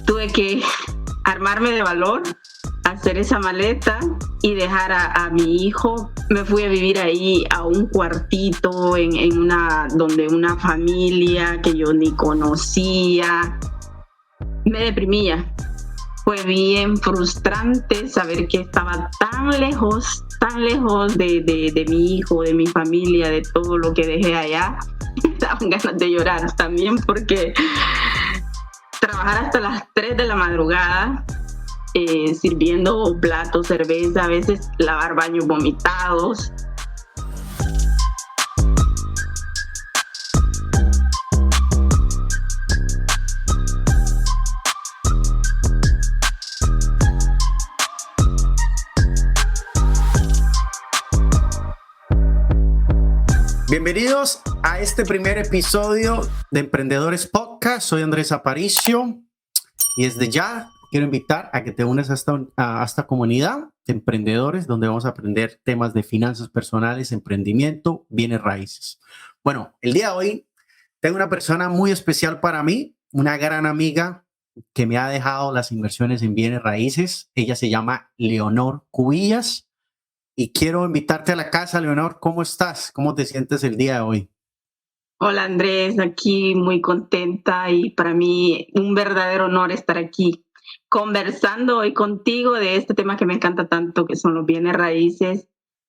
tuve que armarme de valor, hacer esa maleta y dejar a mi hijo. Me fui a vivir ahí a un cuartito donde una familia que yo ni conocía. Me deprimía. Fue bien frustrante saber que estaba tan lejos de mi hijo, de mi familia, de todo lo que dejé allá. Me daban ganas de llorar también porque trabajar hasta las 3 de la madrugada, sirviendo platos, cerveza, a veces lavar baños vomitados. Bienvenidos a este primer episodio de Emprendedores Podcast. Soy Andrés Aparicio y desde ya quiero invitar a que te unas a esta comunidad de emprendedores donde vamos a aprender temas de finanzas personales, emprendimiento, bienes raíces. Bueno, el día de hoy tengo una persona muy especial para mí, una gran amiga que me ha dejado las inversiones en bienes raíces. Ella se llama Leonor Cubillas. Y quiero invitarte a la casa, Leonor. ¿Cómo estás? ¿Cómo te sientes el día de hoy? Hola Andrés, aquí muy contenta y para mí un verdadero honor estar aquí conversando hoy contigo de este tema que me encanta tanto, que son los bienes raíces.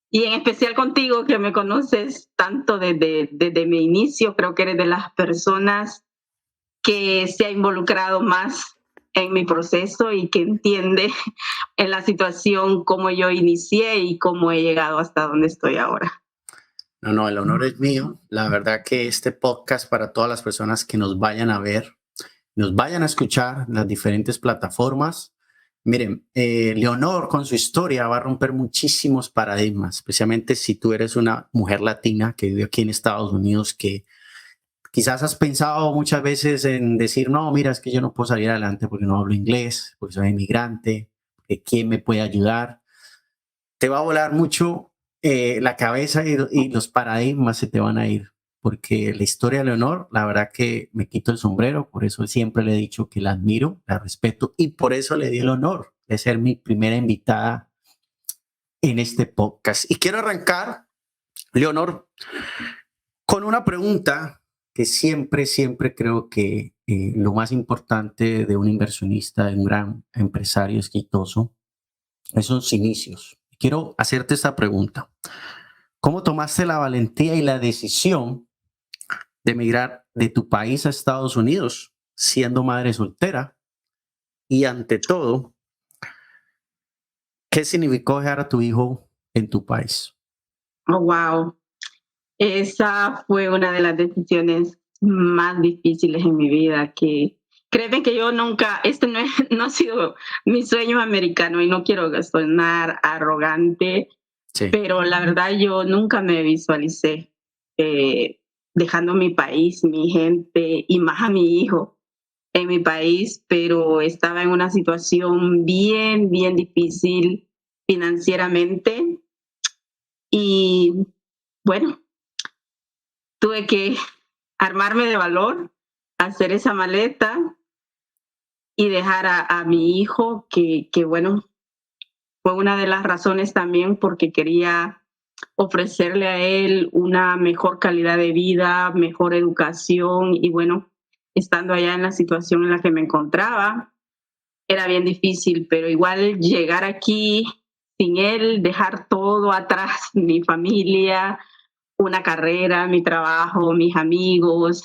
Y en especial contigo, que me conoces tanto desde mi inicio. Creo que eres de las personas que se ha involucrado más en mi proceso y que entiende en la situación cómo yo inicié y cómo he llegado hasta donde estoy ahora. No, el honor es mío. La verdad que este podcast para todas las personas que nos vayan a ver, nos vayan a escuchar en las diferentes plataformas. Miren, Leonor con su historia va a romper muchísimos paradigmas, especialmente si tú eres una mujer latina que vive aquí en Estados Unidos, que quizás has pensado muchas veces en decir, no, mira, es que yo no puedo salir adelante porque no hablo inglés, porque soy inmigrante, ¿quién me puede ayudar? Te va a volar mucho la cabeza y los paradigmas se te van a ir, porque la historia de Leonor, la verdad que me quito el sombrero, por eso siempre le he dicho que la admiro, la respeto y por eso le di el honor de ser mi primera invitada en este podcast. Y quiero arrancar, Leonor, con una pregunta que siempre creo que lo más importante de un inversionista, de un gran empresario exitoso, es sus inicios. Quiero hacerte esta pregunta. ¿Cómo tomaste la valentía y la decisión de emigrar de tu país a Estados Unidos siendo madre soltera? Y ante todo, ¿qué significó dejar a tu hijo en tu país? Oh, wow. Esa fue una de las decisiones más difíciles en mi vida, que créeme que yo nunca, no ha sido mi sueño americano y no quiero sonar arrogante, Sí. pero la verdad yo nunca me visualicé dejando mi país, mi gente y más a mi hijo en mi país, pero estaba en una situación bien difícil financieramente y bueno, tuve que armarme de valor, hacer esa maleta y dejar a mi hijo, que bueno, fue una de las razones también porque quería ofrecerle a él una mejor calidad de vida, mejor educación y bueno, estando allá en la situación en la que me encontraba, era bien difícil, pero igual llegar aquí sin él, dejar todo atrás, mi familia, una carrera, mi trabajo, mis amigos,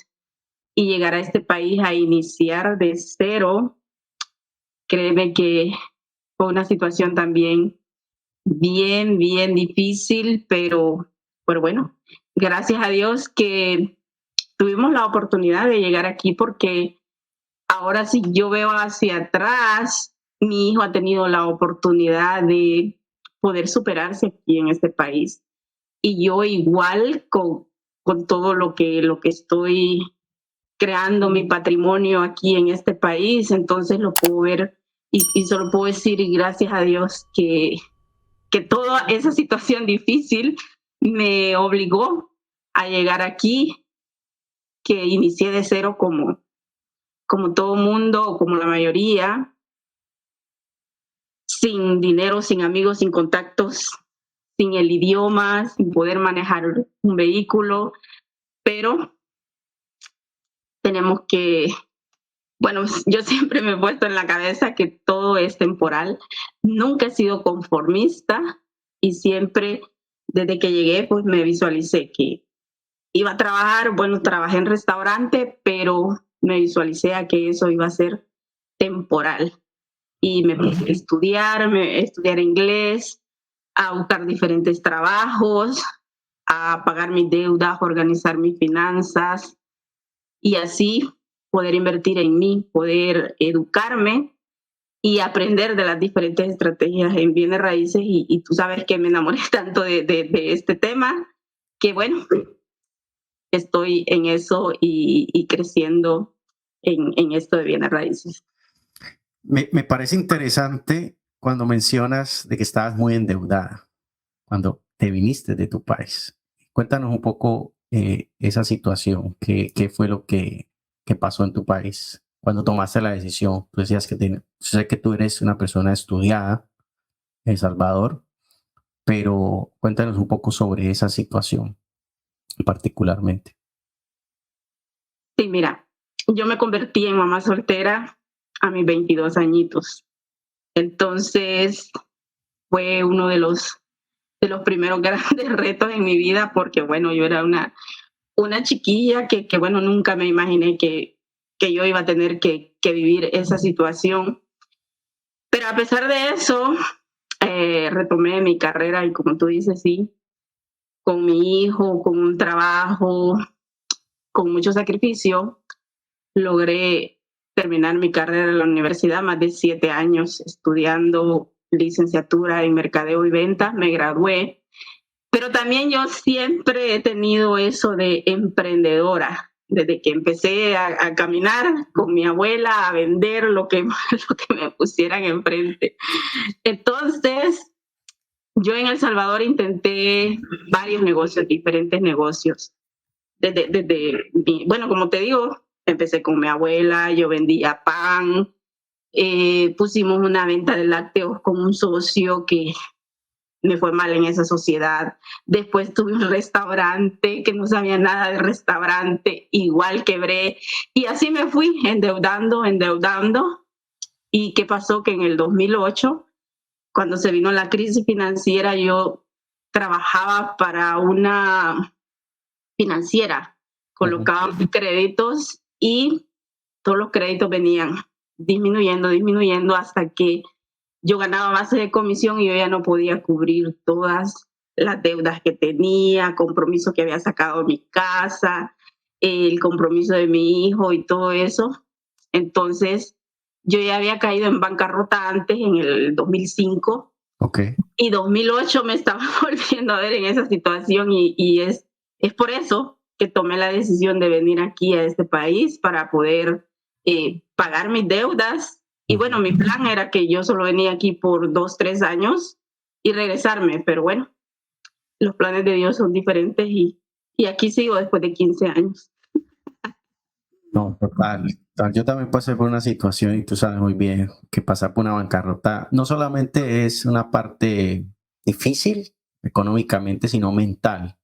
y llegar a este país a iniciar de cero, créeme que fue una situación también bien difícil, pero bueno, gracias a Dios que tuvimos la oportunidad de llegar aquí porque ahora si yo veo hacia atrás, mi hijo ha tenido la oportunidad de poder superarse aquí en este país. Y yo igual con todo lo que estoy creando mi patrimonio aquí en este país, entonces lo puedo ver y solo puedo decir gracias a Dios que toda esa situación difícil me obligó a llegar aquí, que inicié de cero como todo mundo, o como la mayoría, sin dinero, sin amigos, sin contactos, sin el idioma, sin poder manejar un vehículo, pero tenemos que, bueno, yo siempre me he puesto en la cabeza que todo es temporal. Nunca he sido conformista y siempre, desde que llegué, pues me visualicé que iba a trabajar. Bueno, trabajé en restaurante, pero me visualicé a que eso iba a ser temporal. Y me puse a estudiar inglés, a buscar diferentes trabajos, a pagar mis deudas, organizar mis finanzas y así poder invertir en mí, poder educarme y aprender de las diferentes estrategias en bienes raíces. Y tú sabes que me enamoré tanto de este tema que, bueno, estoy en eso y creciendo en esto de bienes raíces. Me parece interesante cuando mencionas de que estabas muy endeudada cuando te viniste de tu país. Cuéntanos un poco esa situación, qué fue lo que pasó en tu país cuando tomaste la decisión. Tú decías que sé que tú eres una persona estudiada en El Salvador, pero cuéntanos un poco sobre esa situación particularmente. Sí, mira, yo me convertí en mamá soltera a mis 22 añitos. Entonces fue uno de los primeros grandes retos en mi vida porque, bueno, yo era una chiquilla que bueno, nunca me imaginé que yo iba a tener que vivir esa situación. Pero a pesar de eso, retomé mi carrera y como tú dices, sí, con mi hijo, con un trabajo, con mucho sacrificio, logré terminar mi carrera en la universidad, más de 7 años estudiando licenciatura en mercadeo y ventas, me gradué, pero también yo siempre he tenido eso de emprendedora, desde que empecé a caminar con mi abuela, a vender lo que, lo que me pusieran enfrente. Entonces, yo en El Salvador intenté varios negocios, diferentes negocios. Bueno, como te digo, empecé con mi abuela, yo vendía pan, pusimos una venta de lácteos con un socio que me fue mal en esa sociedad. Después tuve un restaurante que no sabía nada de restaurante, igual quebré. Y así me fui endeudando. ¿Y qué pasó? Que en el 2008, cuando se vino la crisis financiera, yo trabajaba para una financiera, colocaba créditos y todos los créditos venían disminuyendo hasta que yo ganaba base de comisión y yo ya no podía cubrir todas las deudas que tenía, compromiso que había sacado de mi casa, el compromiso de mi hijo y todo eso. Entonces, yo ya había caído en bancarrota antes, en el 2005, Ok. y 2008 me estaba volviendo a ver en esa situación y es por eso que tomé la decisión de venir aquí a este país para poder pagar mis deudas. Y bueno, mi plan era que yo solo venía aquí por 2, 3 años y regresarme, pero bueno, los planes de Dios son diferentes y aquí sigo después de 15 años. No, total. Yo también pasé por una situación y tú sabes muy bien que pasar por una bancarrota no solamente es una parte difícil económicamente, sino mental,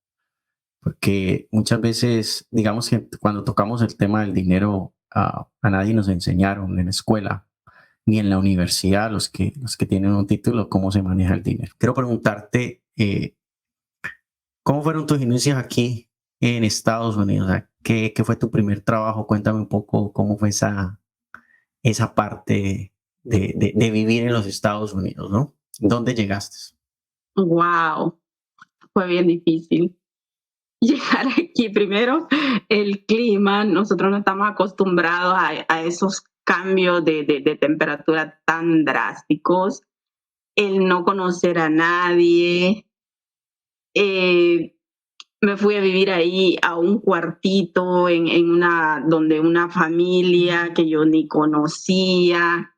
porque muchas veces, digamos que cuando tocamos el tema del dinero, a nadie nos enseñaron en la escuela ni en la universidad, los que tienen un título, cómo se maneja el dinero. Quiero preguntarte, ¿cómo fueron tus inicios aquí en Estados Unidos? O sea, ¿qué fue tu primer trabajo? Cuéntame un poco cómo fue esa parte de vivir en los Estados Unidos, ¿no? ¿Dónde llegaste? Wow, fue bien difícil llegar aquí. Primero, el clima, nosotros no estamos acostumbrados a esos cambios de temperatura tan drásticos, el no conocer a nadie. eh, Me fui a vivir ahí a un cuartito donde una familia que yo ni conocía.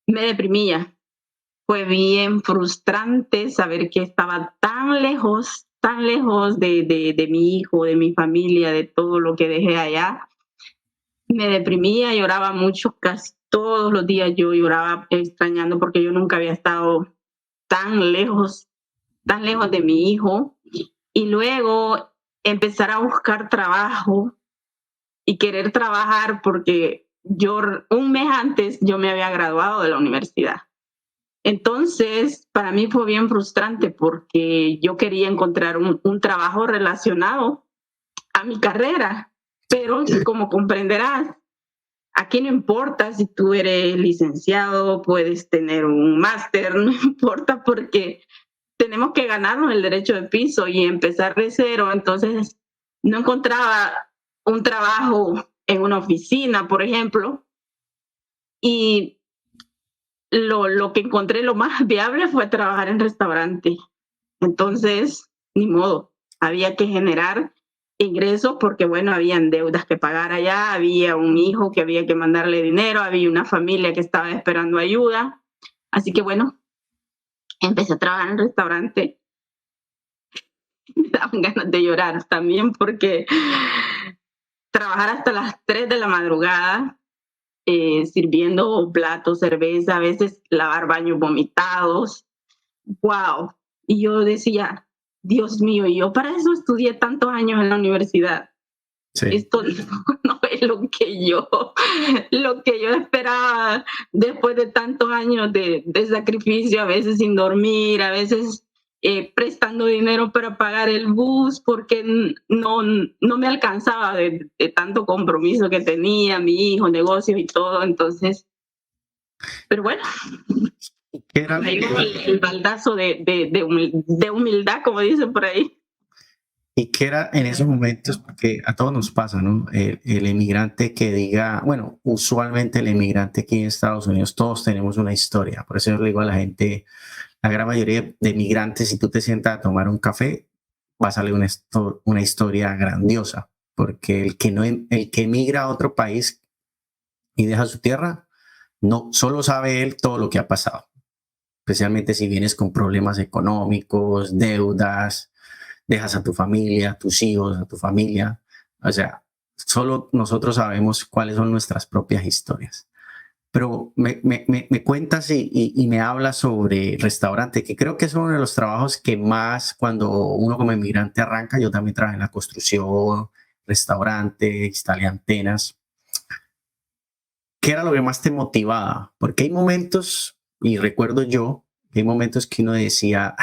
Me deprimía. Fue bien frustrante saber que estaba tan lejos de mi hijo, de mi familia, de todo lo que dejé allá. me deprimía, lloraba mucho, casi todos los días yo lloraba extrañando porque yo nunca había estado tan tan lejos de mi hijo. Y luego empezar a buscar trabajo y querer trabajar porque yo un mes antes yo me había graduado de la universidad. Entonces, para mí fue bien frustrante porque yo quería encontrar un trabajo relacionado a mi carrera, pero como comprenderás, aquí no importa si tú eres licenciado, puedes tener un máster, no importa porque tenemos que ganarnos el derecho de piso y empezar de cero. Entonces, no encontraba un trabajo en una oficina, por ejemplo, y lo que encontré lo más viable fue trabajar en restaurante. Entonces, ni modo, había que generar ingresos porque, bueno, habían deudas que pagar allá, había un hijo que había que mandarle dinero, había una familia que estaba esperando ayuda. Así que, bueno, empecé a trabajar en restaurante. Me daban ganas de llorar también porque trabajar hasta las 3 de la madrugada, sirviendo platos, cerveza, a veces lavar baños vomitados. Wow. Y yo decía, Dios mío, y yo para eso estudié tantos años en la universidad. Sí. Esto no es lo que yo esperaba después de tantos años de sacrificio, a veces sin dormir, a veces prestando dinero para pagar el bus porque no me alcanzaba de tanto compromiso que tenía, mi hijo, negocios y todo. Entonces, pero bueno, ¿Qué era, me llegó el baldazo de humildad, como dicen por ahí. y qué era en esos momentos? Porque a todos nos pasa, ¿no? El emigrante que diga, bueno, usualmente el emigrante aquí en Estados Unidos, todos tenemos una historia. Por eso yo le digo a la gente, la gran mayoría de migrantes, si tú te sientas a tomar un café, va a salir una historia grandiosa. Porque el que emigra a otro país y deja su tierra, no solo sabe él todo lo que ha pasado, especialmente si vienes con problemas económicos, deudas, dejas a tu familia, a tus hijos, a tu familia. O sea, solo nosotros sabemos cuáles son nuestras propias historias. Pero me cuentas y me hablas sobre restaurante, que creo que es uno de los trabajos que más cuando uno como inmigrante arranca. Yo también trabajé en la construcción, restaurante, instalé antenas. ¿Qué era lo que más te motivaba? Porque hay momentos, y recuerdo yo, que hay momentos que uno decía,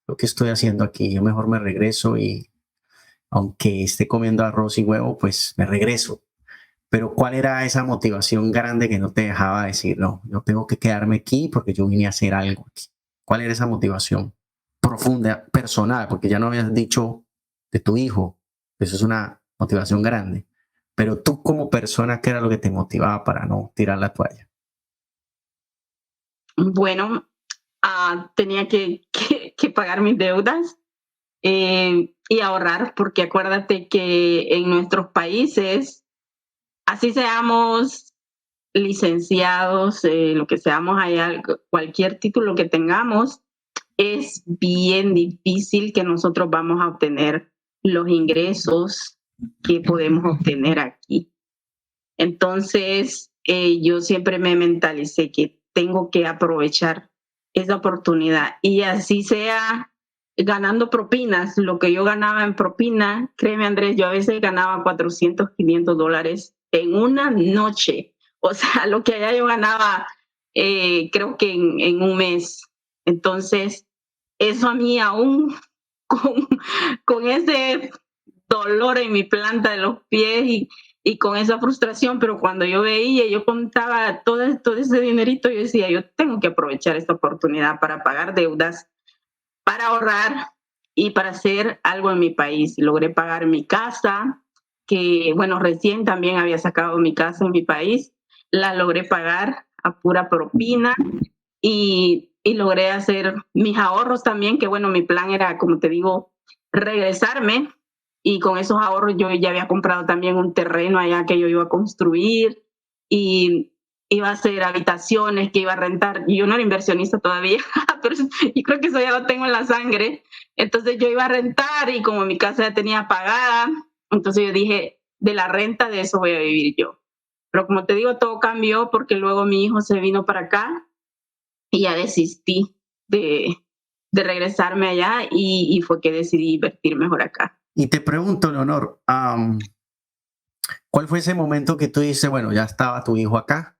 lo que estoy haciendo aquí, yo mejor me regreso y aunque esté comiendo arroz y huevo, pues me regreso. Pero ¿cuál era esa motivación grande que no te dejaba decir, no, yo tengo que quedarme aquí porque yo vine a hacer algo aquí? ¿Cuál era esa motivación profunda, personal? Porque ya no habías dicho de tu hijo, eso es una motivación grande. Pero tú como persona, ¿qué era lo que te motivaba para no tirar la toalla? Bueno, tenía que pagar mis deudas y ahorrar, porque acuérdate que en nuestros países, así seamos licenciados, lo que seamos allá, cualquier título que tengamos, es bien difícil que nosotros vamos a obtener los ingresos que podemos obtener aquí. Entonces, yo siempre me mentalicé que tengo que aprovechar esa oportunidad y así sea ganando propinas, lo que yo ganaba en propina, créeme Andrés, yo a veces ganaba 400, $500 en una noche. O sea, lo que allá yo ganaba, creo que en un mes. Entonces, eso a mí aún con, con ese dolor en mi planta de los pies y con esa frustración, pero cuando yo veía, yo contaba todo ese dinerito, yo decía, yo tengo que aprovechar esta oportunidad para pagar deudas, para ahorrar y para hacer algo en mi país. Logré pagar mi casa, que bueno, recién también había sacado mi casa en mi país, la logré pagar a pura propina y logré hacer mis ahorros también, que bueno, mi plan era, como te digo, regresarme y con esos ahorros yo ya había comprado también un terreno allá que yo iba a construir y iba a hacer habitaciones que iba a rentar. Yo no era inversionista todavía, pero yo creo que eso ya lo tengo en la sangre. Entonces yo iba a rentar y como mi casa ya tenía pagada, entonces yo dije, de la renta de eso voy a vivir yo. Pero como te digo, todo cambió porque luego mi hijo se vino para acá y ya desistí de regresarme allá y fue que decidí invertir mejor acá. Y te pregunto, Leonor, ¿cuál fue ese momento que tú dices, bueno, ya estaba tu hijo acá?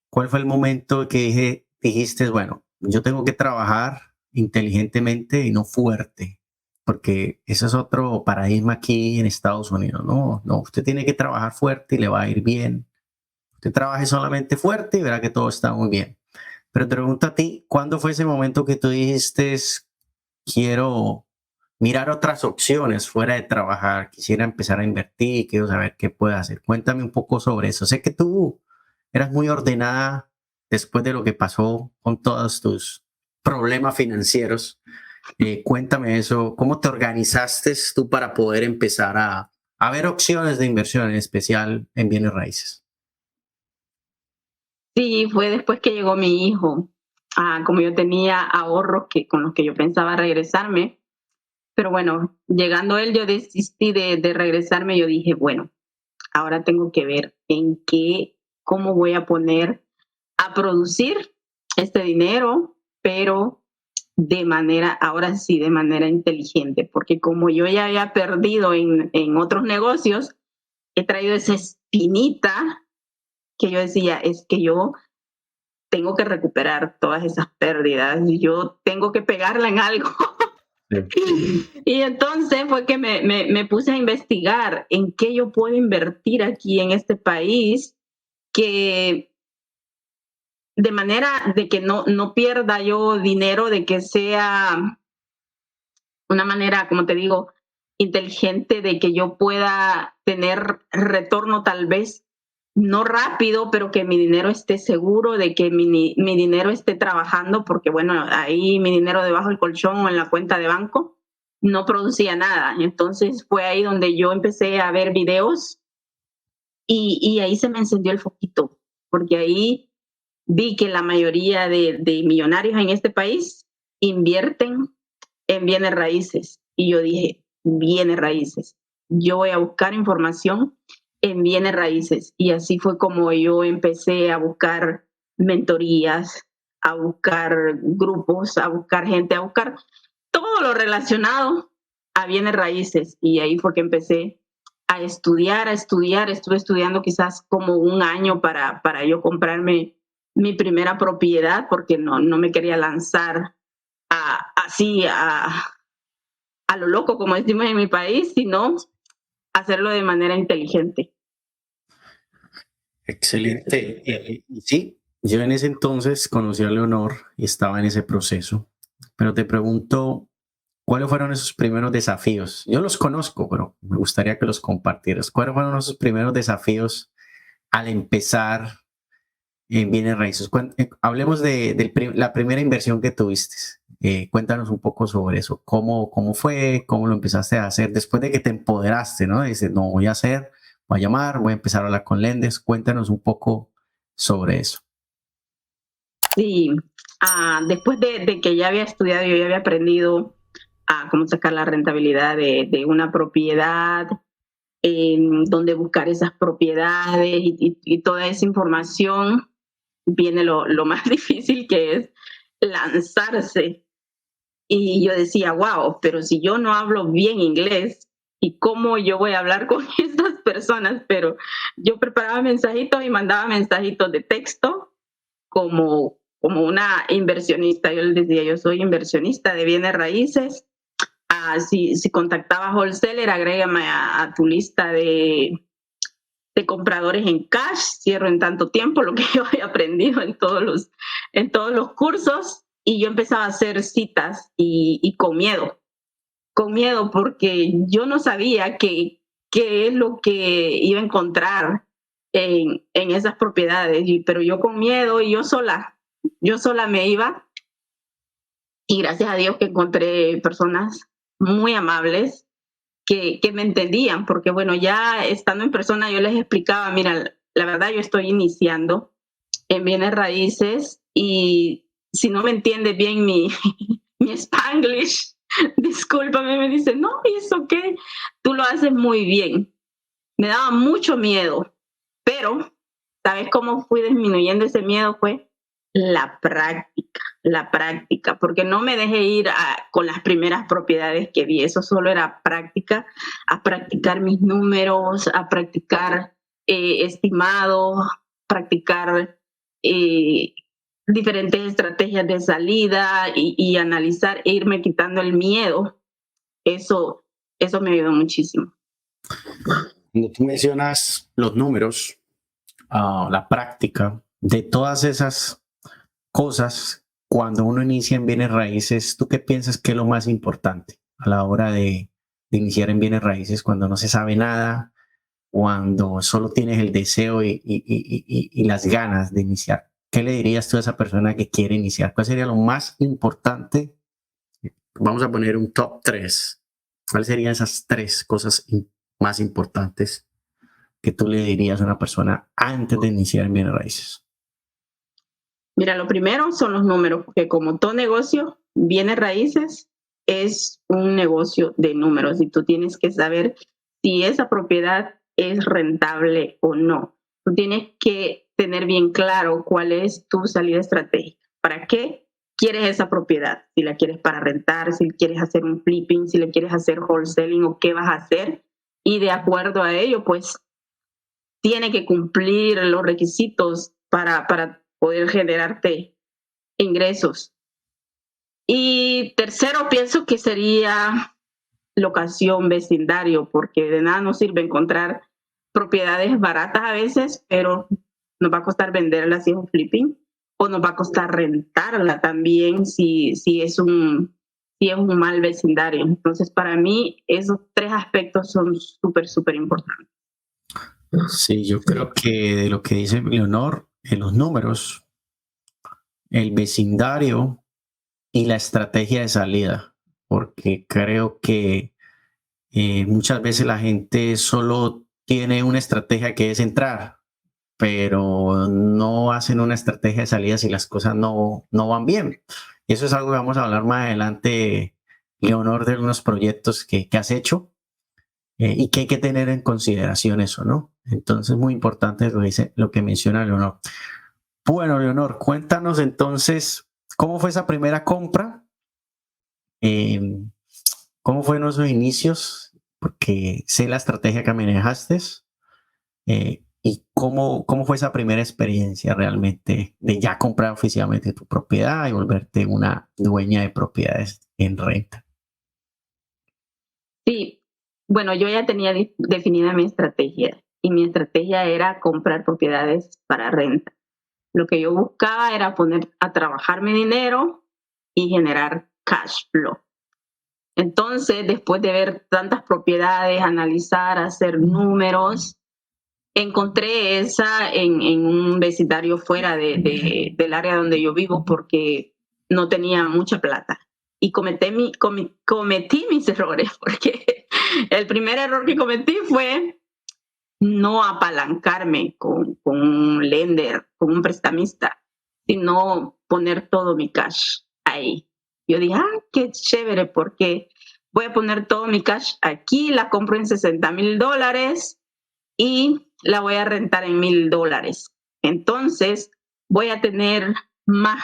¿Cuál fue el momento que dijiste, bueno, yo tengo que trabajar inteligentemente y no fuerte? Porque ese es otro paradigma aquí en Estados Unidos. No, no, usted tiene que trabajar fuerte y le va a ir bien. Usted trabaje solamente fuerte y verá que todo está muy bien. Pero te pregunto a ti, ¿cuándo fue ese momento que tú dijiste, quiero mirar otras opciones fuera de trabajar, quisiera empezar a invertir, quiero saber qué puedo hacer? Cuéntame un poco sobre eso. Sé que tú eras muy ordenada después de lo que pasó con todos tus problemas financieros. Cuéntame eso, ¿cómo te organizaste tú para poder empezar a ver opciones de inversión, en especial en bienes raíces? Sí, fue después que llegó mi hijo. Como yo tenía ahorros con los que yo pensaba regresarme, pero bueno, llegando él, yo desistí de regresarme. Yo dije, bueno, ahora tengo que ver cómo voy a poner a producir este dinero, pero ahora sí, de manera inteligente, porque como yo ya había perdido en otros negocios, he traído esa espinita que yo decía, es que yo tengo que recuperar todas esas pérdidas, yo tengo que pegarla en algo. Y entonces fue que me puse a investigar en qué yo puedo invertir aquí en este país, que de manera de que no pierda yo dinero, de que sea una manera, como te digo, inteligente, de que yo pueda tener retorno tal vez no rápido, pero que mi dinero esté seguro, de que mi dinero esté trabajando, porque bueno, ahí mi dinero debajo del colchón o en la cuenta de banco no producía nada. Entonces fue ahí donde yo empecé a ver videos y ahí se me encendió el foquito, porque ahí vi que la mayoría de millonarios en este país invierten en bienes raíces. Y yo dije, bienes raíces. Yo voy a buscar información en bienes raíces. Y así fue como yo empecé a buscar mentorías, a buscar grupos, a buscar gente, a buscar todo lo relacionado a bienes raíces. Y ahí fue que empecé a estudiar, a estudiar. Estuve estudiando quizás como un año para yo comprarme mi primera propiedad, porque no me quería lanzar así a lo loco, como decimos en mi país, sino hacerlo de manera inteligente. Excelente. Y sí, yo en ese entonces conocí a Leonor y estaba en ese proceso, pero te pregunto, ¿cuáles fueron esos primeros desafíos? Yo los conozco, pero me gustaría que los compartieras. ¿Cuáles fueron esos primeros desafíos al empezar en bienes raíces? Hablemos de la primera inversión que tuviste. Cuéntanos un poco sobre eso. ¿Cómo fue? ¿Cómo lo empezaste a hacer después de que te empoderaste, ¿no? Dices, no, voy a llamar, voy a empezar a hablar con lenders. Cuéntanos un poco sobre eso. Sí, después de que ya había estudiado, yo ya había aprendido a cómo sacar la rentabilidad de una propiedad, dónde buscar esas propiedades y toda esa información, viene lo más difícil, que es lanzarse. Y yo decía, wow, pero si yo no hablo bien inglés, ¿y cómo yo voy a hablar con estas personas? Pero yo preparaba mensajitos y mandaba mensajitos de texto como una inversionista. Yo les decía, yo soy inversionista de bienes raíces. Si contactaba a wholesaler, agrégame a tu lista de compradores en cash, cierro en tanto tiempo, lo que yo he aprendido en todos los cursos. Y yo empezaba a hacer citas y con miedo porque yo no sabía qué es lo que iba a encontrar en esas propiedades, pero yo con miedo y yo sola me iba, y gracias a Dios que encontré personas muy amables que me entendían, porque bueno, ya estando en persona yo les explicaba, mira, la verdad yo estoy iniciando en bienes raíces y si no me entiendes bien mi Spanglish, discúlpame, me dice, no, ¿y eso qué? Tú lo haces muy bien. Me daba mucho miedo Pero, ¿sabes cómo fui disminuyendo ese miedo? Fue la práctica, porque no me dejé ir con las primeras propiedades que vi, eso solo era práctica, a practicar mis números, a practicar estimados, practicar eh, diferentes estrategias de salida y analizar e irme quitando el miedo. Eso me ayudó muchísimo. Cuando tú mencionas los números, la práctica, de todas esas cosas, cuando uno inicia en bienes raíces, ¿tú qué piensas que es lo más importante a la hora de iniciar en bienes raíces cuando no se sabe nada, cuando solo tienes el deseo y las ganas de iniciar? ¿Qué le dirías tú a esa persona que quiere iniciar? ¿Cuál sería lo más importante? Vamos a poner un top 3. ¿Cuáles serían esas 3 cosas más importantes que tú le dirías a una persona antes de iniciar en bienes raíces? Mira, lo primero son los números, porque como todo negocio, bienes raíces es un negocio de números y tú tienes que saber si esa propiedad es rentable o no. Tú tienes que tener bien claro cuál es tu salida estratégica. ¿Para qué quieres esa propiedad? Si la quieres para rentar, si quieres hacer un flipping, si le quieres hacer wholesaling o qué vas a hacer. Y de acuerdo a ello, pues tiene que cumplir los requisitos para poder generarte ingresos. Y tercero, pienso que sería locación, vecindario, porque de nada nos sirve encontrar propiedades baratas a veces, pero nos va a costar venderlas si es un flipping, o nos va a costar rentarla también si es un mal vecindario. Entonces, para mí, esos 3 aspectos son súper importantes. Sí, yo creo que de lo que dice Leonor, en los números, el vecindario y la estrategia de salida, porque creo que muchas veces la gente solo tiene una estrategia que es entrar, pero no hacen una estrategia de salida si las cosas no van bien. Eso es algo que vamos a hablar más adelante, Leonor, de algunos proyectos que has hecho y que hay que tener en consideración eso, ¿no? Entonces, muy importante lo que menciona Leonor. Bueno, Leonor, cuéntanos entonces, ¿cómo fue esa primera compra? ¿Cómo fueron esos inicios? Porque sé la estrategia que manejaste. ¿Y cómo fue esa primera experiencia realmente de ya comprar oficialmente tu propiedad y volverte una dueña de propiedades en renta? Sí, bueno, yo ya tenía definida mi estrategia y mi estrategia era comprar propiedades para renta. Lo que yo buscaba era poner a trabajar mi dinero y generar cash flow. Entonces, después de ver tantas propiedades, analizar, hacer números, encontré esa en un vecindario fuera del área donde yo vivo porque no tenía mucha plata. Y cometí mis errores, porque el primer error que cometí fue no apalancarme con un lender, con un prestamista, sino poner todo mi cash ahí. Yo dije, qué chévere, porque voy a poner todo mi cash aquí, la compro en $60,000 y la voy a rentar en $1,000. Entonces voy a tener más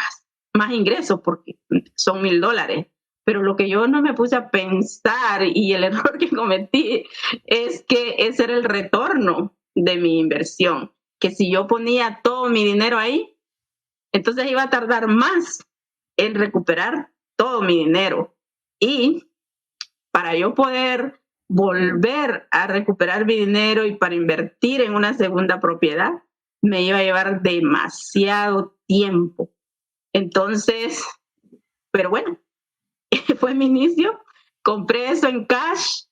ingresos porque son $1,000. Pero lo que yo no me puse a pensar y el error que cometí es que ese era el retorno de mi inversión, que si yo ponía todo mi dinero ahí, entonces iba a tardar más en recuperar todo mi dinero. Y para yo poder volver a recuperar mi dinero y para invertir en una segunda propiedad, me iba a llevar demasiado tiempo. Entonces, pero bueno, fue mi inicio. Compré eso en cash.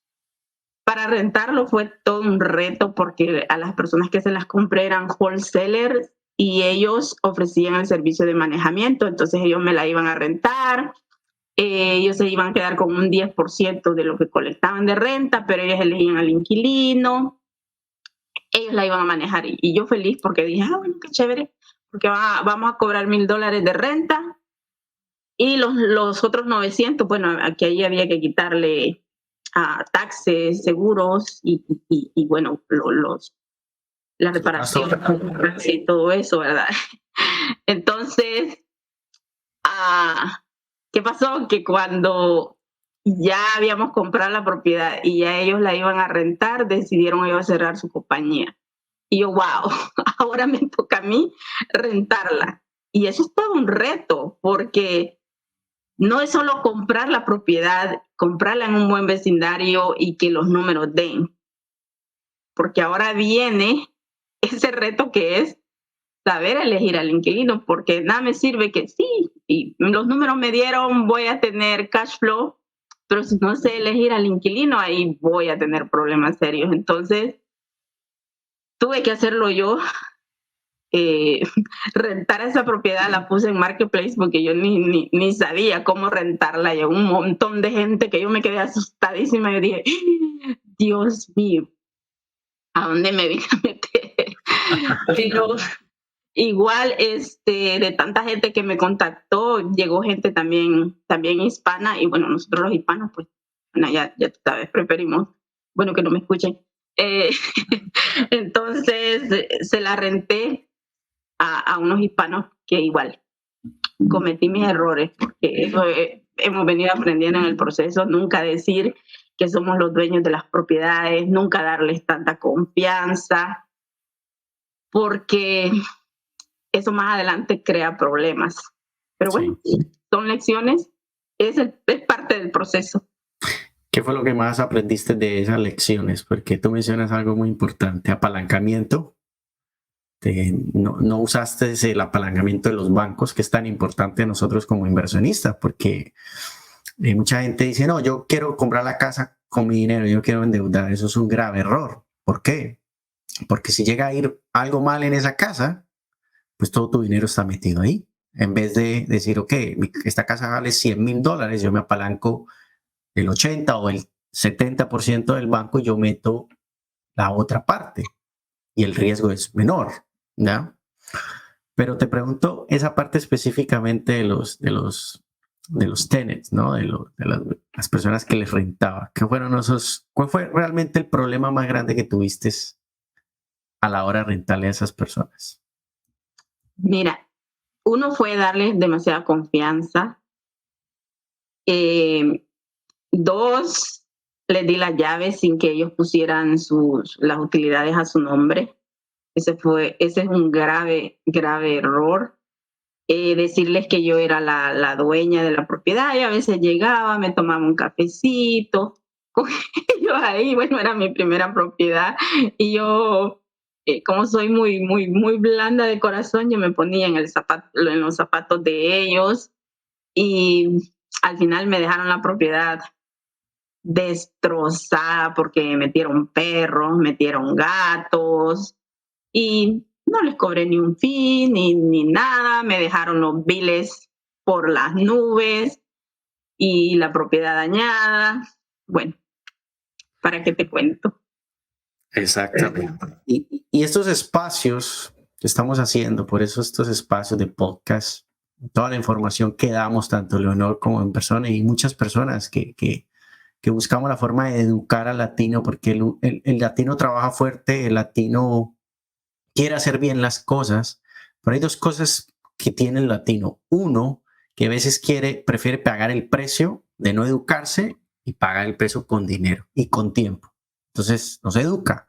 Para rentarlo fue todo un reto porque a las personas que se las compré eran wholesalers y ellos ofrecían el servicio de manejamiento, entonces ellos me la iban a rentar, ellos se iban a quedar con un 10% de lo que colectaban de renta, pero ellos elegían al inquilino, ellos la iban a manejar y yo feliz porque dije, bueno, qué chévere, porque vamos a cobrar $1,000 de renta y los otros 900, bueno, aquí ahí había que quitarle taxes, seguros y bueno, la reparación y todo eso, ¿verdad? Entonces, ¿qué pasó? Que cuando ya habíamos comprado la propiedad y ya ellos la iban a rentar, decidieron ellos cerrar su compañía. Y yo, wow, ahora me toca a mí rentarla. Y eso es todo un reto, porque no es solo comprar la propiedad, comprarla en un buen vecindario y que los números den, porque ahora viene ese reto que es saber elegir al inquilino, porque nada me sirve que sí, y los números me dieron, voy a tener cash flow, pero si no sé elegir al inquilino, ahí voy a tener problemas serios. Entonces, tuve que hacerlo yo. Rentar esa propiedad la puse en Marketplace porque yo ni sabía cómo rentarla. Llegó un montón de gente que yo me quedé asustadísima. Yo dije, Dios mío, ¿a dónde me vine a meter? Pero igual, de tanta gente que me contactó, llegó gente también hispana, y bueno, nosotros los hispanos, pues, bueno, ya tú sabes, preferimos, bueno, que no me escuchen. Eh, entonces, se la renté a unos hispanos que igual cometí mis errores, porque eso hemos venido aprendiendo en el proceso, nunca decir que somos los dueños de las propiedades, nunca darles tanta confianza, porque eso más adelante crea problemas. Pero bueno, sí, son lecciones, es parte del proceso. ¿Qué fue lo que más aprendiste de esas lecciones? Porque tú mencionas algo muy importante, apalancamiento. No usaste el apalancamiento de los bancos, que es tan importante a nosotros como inversionistas, porque mucha gente dice, no, yo quiero comprar la casa con mi dinero, yo quiero endeudar. Eso es un grave error. ¿Por qué? Porque si llega a ir algo mal en esa casa, pues todo tu dinero está metido ahí. En vez de decir, ok, esta casa vale $100,000, yo me apalanco el 80 o el 70% del banco y yo meto la otra parte y el riesgo es menor, ¿ya? Pero te pregunto esa parte específicamente de los tenants, ¿no? De las personas que les rentaba. ¿Cuál fue realmente el problema más grande que tuviste a la hora de rentarle a esas personas? Mira, uno fue darles demasiada confianza. Dos, les di las llaves sin que ellos pusieran las utilidades a su nombre. Ese es un grave error. Decirles que yo era la dueña de la propiedad, y a veces llegaba, me tomaba un cafecito con ellos ahí. Bueno, era mi primera propiedad y yo, como soy muy blanda de corazón, yo me ponía en los zapatos de ellos, y al final me dejaron la propiedad destrozada porque metieron perros, metieron gatos, y no les cobré ni un fee ni nada. Me dejaron los biles por las nubes y la propiedad dañada. Bueno, ¿para qué te cuento? Exactamente. Y estos espacios que estamos haciendo, por eso estos espacios de podcast, toda la información que damos, tanto Leonor como en persona, y muchas personas que buscamos la forma de educar al latino, porque el latino trabaja fuerte, el latino quiere hacer bien las cosas, pero hay dos cosas que tiene el latino. Uno, que a veces prefiere pagar el precio de no educarse y pagar el precio con dinero y con tiempo. Entonces, no se educa.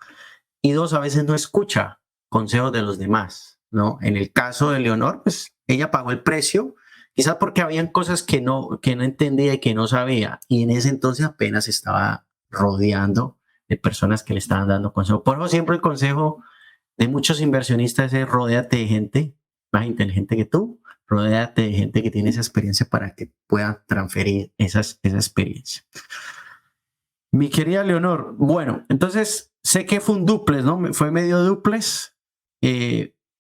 Y dos, a veces no escucha consejos de los demás, ¿no? En el caso de Leonor, pues ella pagó el precio, quizás porque habían cosas que no entendía y que no sabía. Y en ese entonces apenas estaba rodeando de personas que le estaban dando consejos. Por eso siempre el consejo de muchos inversionistas es rodéate de gente más inteligente que tú, rodéate de gente que tiene esa experiencia para que pueda transferir esa experiencia. Mi querida Leonor, bueno, entonces sé que fue un dúplex, ¿no? Fue medio dúplex.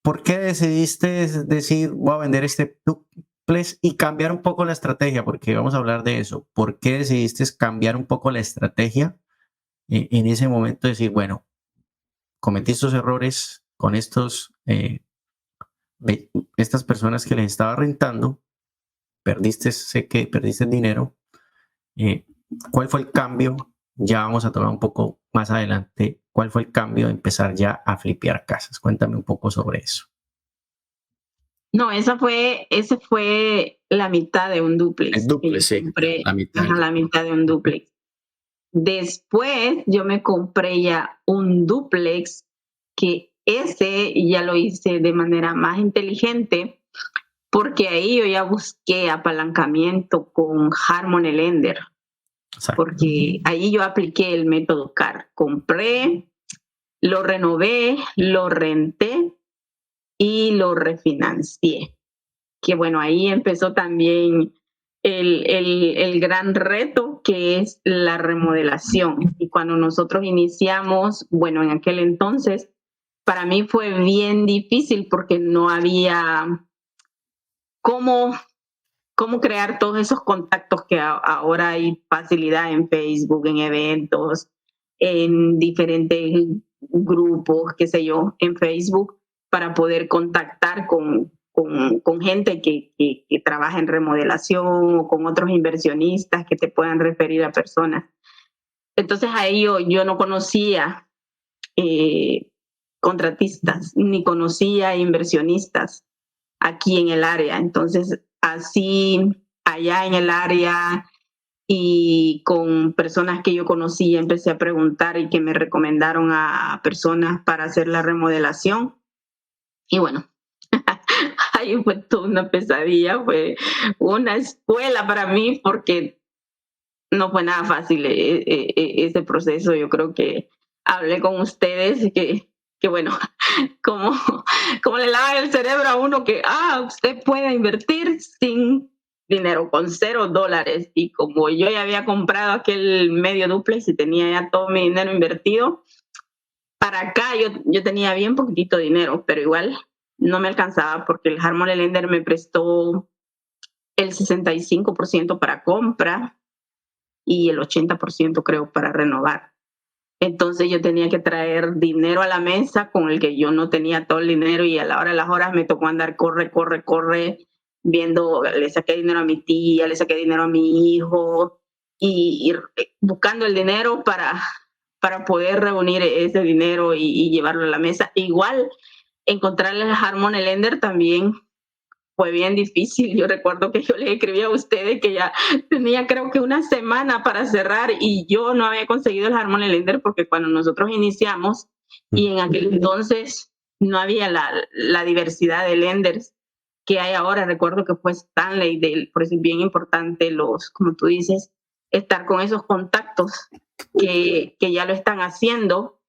¿Por qué decidiste decir, voy a vender este dúplex y cambiar un poco la estrategia? Porque vamos a hablar de eso. ¿Por qué decidiste cambiar un poco la estrategia en ese momento? Decir, bueno, cometí estos errores con estas personas que les estaba rentando, sé que perdiste dinero. ¿Cuál fue el cambio? Ya vamos a tocar un poco más adelante ¿Cuál fue el cambio de empezar ya a flipear casas? Cuéntame un poco sobre eso. No, ese fue la mitad de un El dúplex que yo dúplex, sí, compré, la mitad. la mitad de un dúplex. Después yo me compré ya un dúplex que ese ya lo hice de manera más inteligente porque ahí yo ya busqué apalancamiento con Harmony Lender, Exacto. porque ahí yo apliqué el método CAR. Compré, lo renové, lo renté y lo refinancié. Que bueno, ahí empezó también el gran reto que es la remodelación. Y cuando nosotros iniciamos, bueno, en aquel entonces, para mí fue bien difícil porque no había cómo, cómo crear todos esos contactos que ahora hay facilidad en Facebook, en eventos, en diferentes grupos, qué sé yo, en Facebook, para poder contactar con gente que trabaja en remodelación o con otros inversionistas que te puedan referir a personas. Entonces ahí yo no conocía contratistas, ni conocía inversionistas aquí en el área. Entonces, así allá en el área y con personas que yo conocía, empecé a preguntar y que me recomendaron a personas para hacer la remodelación. Y bueno, ahí fue toda una pesadilla, fue una escuela para mí porque no fue nada fácil ese proceso. Yo creo que hablé con ustedes y que bueno, como, como le lavan el cerebro a uno que, usted puede invertir sin dinero, con $0. Y como yo ya había comprado aquel medio duplex y tenía ya todo mi dinero invertido, para acá yo tenía bien poquitito dinero, pero igual no me alcanzaba porque el Harmony Lender me prestó el 65% para compra y el 80% creo para renovar. Entonces yo tenía que traer dinero a la mesa con el que yo no tenía todo el dinero y a la hora de las horas me tocó andar corre, viendo, le saqué dinero a mi tía, le saqué dinero a mi hijo y buscando el dinero para poder reunir ese dinero y llevarlo a la mesa. Igual encontrar el Harmony Lender también fue bien difícil. Yo recuerdo que yo les escribí a ustedes que ya tenía creo que una semana para cerrar y yo no había conseguido el Harmony Lender porque cuando nosotros iniciamos y en aquel entonces no había la diversidad de lenders que hay ahora. Recuerdo que fue Stanley, por eso es bien importante como tú dices, estar con esos contactos que ya lo están haciendo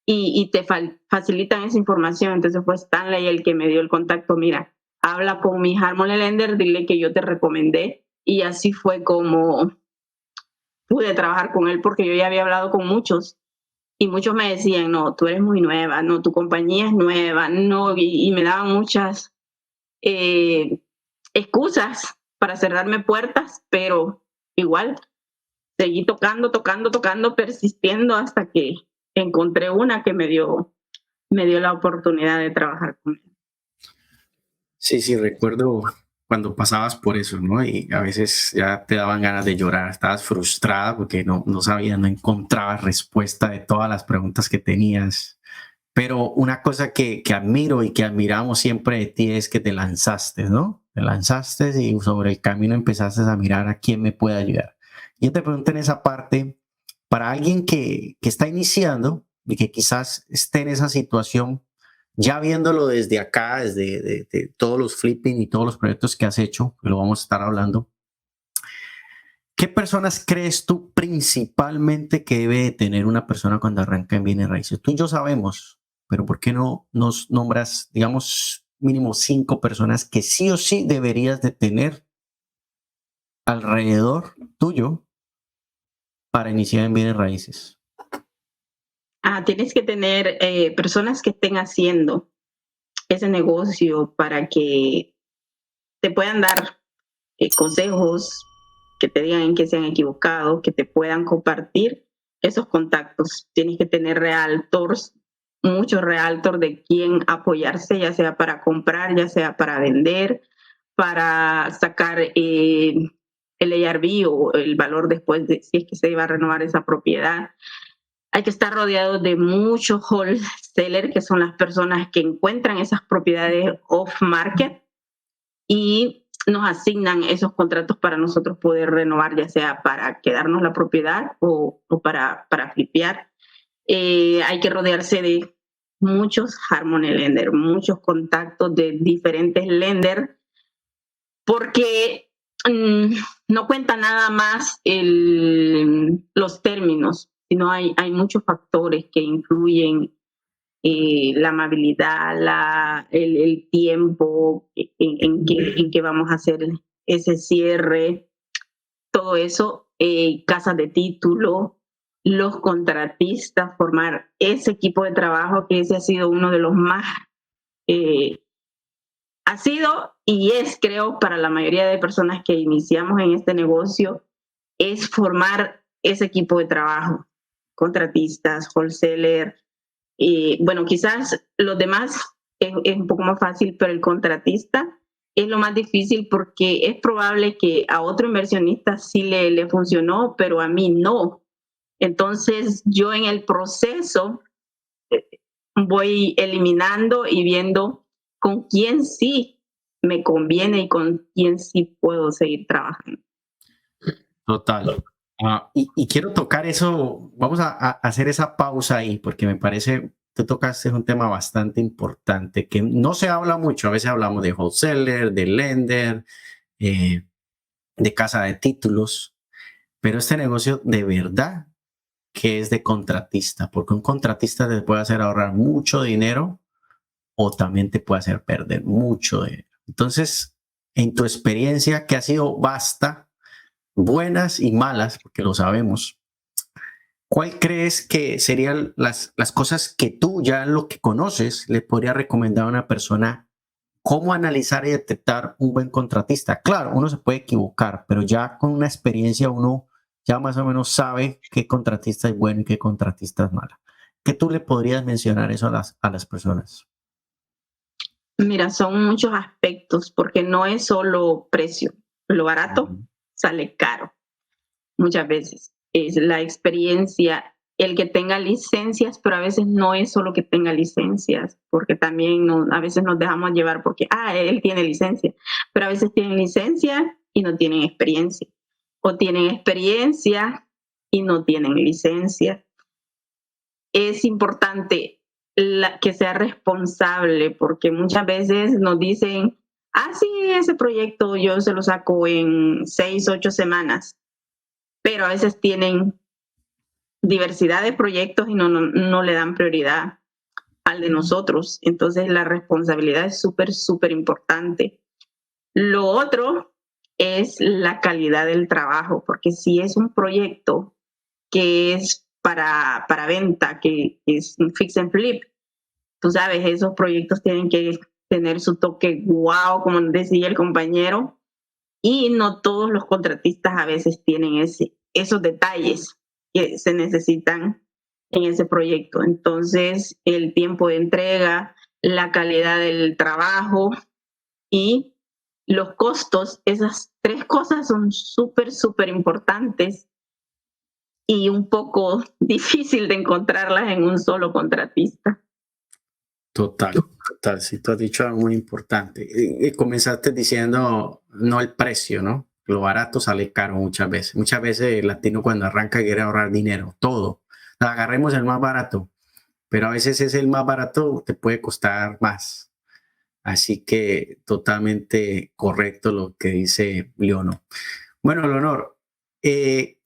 y te facilitan esa información. Entonces fue Stanley el que me dio el contacto. Mira, habla con mi Harmony Lender, dile que yo te recomendé. Y así fue como pude trabajar con él porque yo ya había hablado con muchos y muchos me decían, no, tú eres muy nueva, no, tu compañía es nueva, no, y me daban muchas excusas para cerrarme puertas, pero igual seguí tocando, persistiendo hasta que encontré una que me dio la oportunidad de trabajar con él. Sí, recuerdo cuando pasabas por eso, ¿no? Y a veces ya te daban ganas de llorar, estabas frustrada porque no sabías, no encontrabas respuesta de todas las preguntas que tenías. Pero una cosa que admiro y que admiramos siempre de ti es que te lanzaste, ¿no? Te lanzaste y sobre el camino empezaste a mirar a quién me puede ayudar. Yo te pregunto en esa parte, para alguien que está iniciando y que quizás esté en esa situación, ya viéndolo desde acá, desde de todos los flipping y todos los proyectos que has hecho, que lo vamos a estar hablando, ¿qué personas crees tú principalmente que debe tener una persona cuando arranca en bienes raíces? Tú y yo sabemos, pero ¿por qué no nos nombras, digamos, mínimo 5 personas que sí o sí deberías de tener alrededor tuyo para iniciar en bienes raíces? Tienes que tener personas que estén haciendo ese negocio para que te puedan dar consejos, que te digan en qué se han equivocado, que te puedan compartir esos contactos. Tienes que tener realtors, muchos realtors de quién apoyarse, ya sea para comprar, ya sea para vender, para sacar el ARV o el valor después de si es que se iba a renovar esa propiedad. Hay que estar rodeado de muchos wholesalers, que son las personas que encuentran esas propiedades off-market y nos asignan esos contratos para nosotros poder renovar, ya sea para quedarnos la propiedad o para flipear. Hay que rodearse de muchos Harmony Lender, muchos contactos de diferentes lenders, porque no cuenta nada más los términos, sino hay muchos factores que influyen, la amabilidad, el tiempo en que vamos a hacer ese cierre, todo eso, casas de título, los contratistas, formar ese equipo de trabajo, que ese ha sido uno de los más, ha sido y es, creo, para la mayoría de personas que iniciamos en este negocio, es formar ese equipo de trabajo, contratistas, wholesaler. Bueno, quizás los demás es un poco más fácil, pero el contratista es lo más difícil porque es probable que a otro inversionista sí le funcionó, pero a mí no. Entonces yo en el proceso voy eliminando y viendo con quién sí me conviene y con quién sí puedo seguir trabajando. Total. Y quiero tocar eso, vamos a hacer esa pausa ahí, porque me parece, tú tocaste un tema bastante importante, que no se habla mucho, a veces hablamos de wholesaler, de lender, de casa de títulos, pero este negocio de verdad que es de contratista, porque un contratista te puede hacer ahorrar mucho dinero o también te puede hacer perder mucho dinero. Entonces, en tu experiencia, que ha sido vasta, buenas y malas, porque lo sabemos, ¿cuál crees que serían las cosas que tú ya lo que conoces le podría recomendar a una persona cómo analizar y detectar un buen contratista? Claro, uno se puede equivocar, pero ya con una experiencia uno ya más o menos sabe qué contratista es bueno y qué contratista es malo. ¿Qué tú le podrías mencionar eso a las personas? Mira, son muchos aspectos porque no es solo precio. Lo barato sale caro muchas veces. Es la experiencia, el que tenga licencias, pero a veces no es solo que tenga licencias, porque también a veces nos dejamos llevar porque, él tiene licencia, pero a veces tienen licencia y no tienen experiencia, o tienen experiencia y no tienen licencia. Es importante que sea responsable, porque muchas veces nos dicen, sí, ese proyecto yo se lo saco en 6, 8 semanas, pero a veces tienen diversidad de proyectos y no le dan prioridad al de nosotros. Entonces la responsabilidad es súper, súper importante. Lo otro es la calidad del trabajo, porque si es un proyecto que es para venta, que es un fix and flip, tú sabes, esos proyectos tienen que tener su toque wow, como decía el compañero, y no todos los contratistas a veces tienen esos detalles que se necesitan en ese proyecto. Entonces, el tiempo de entrega, la calidad del trabajo y los costos, esas tres cosas son súper, súper importantes y un poco difícil de encontrarlas en un solo contratista. Total, total. Sí, tú has dicho algo muy importante. Comenzaste diciendo no el precio, ¿no? Lo barato sale caro muchas veces. Muchas veces el latino cuando arranca quiere ahorrar dinero, todo. Agarremos el más barato, pero a veces es el más barato te puede costar más. Así que totalmente correcto lo que dice Leonor. Bueno, Leonor, ¿qué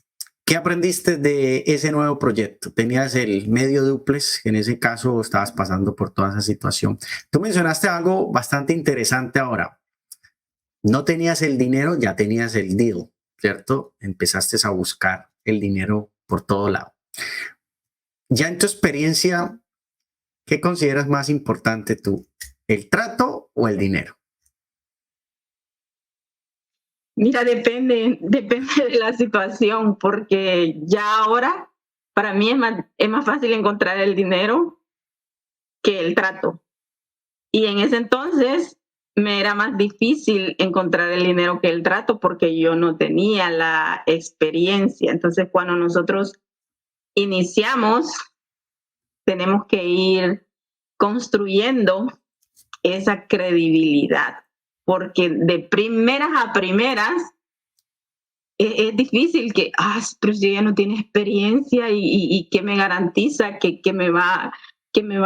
aprendiste de ese nuevo proyecto? Tenías el medio dúplex, en ese caso estabas pasando por toda esa situación. Tú mencionaste algo bastante interesante ahora. No tenías el dinero, ya tenías el deal, ¿cierto? Empezaste a buscar el dinero por todo lado. Ya en tu experiencia, ¿qué consideras más importante tú? ¿El trato o el dinero? Mira, depende de la situación, porque ya ahora para mí es más fácil encontrar el dinero que el trato. Y en ese entonces me era más difícil encontrar el dinero que el trato porque yo no tenía la experiencia. Entonces, cuando nosotros iniciamos, tenemos que ir construyendo esa credibilidad, porque de primeras a primeras es difícil que, pero si ella no tiene experiencia y que me garantiza que me va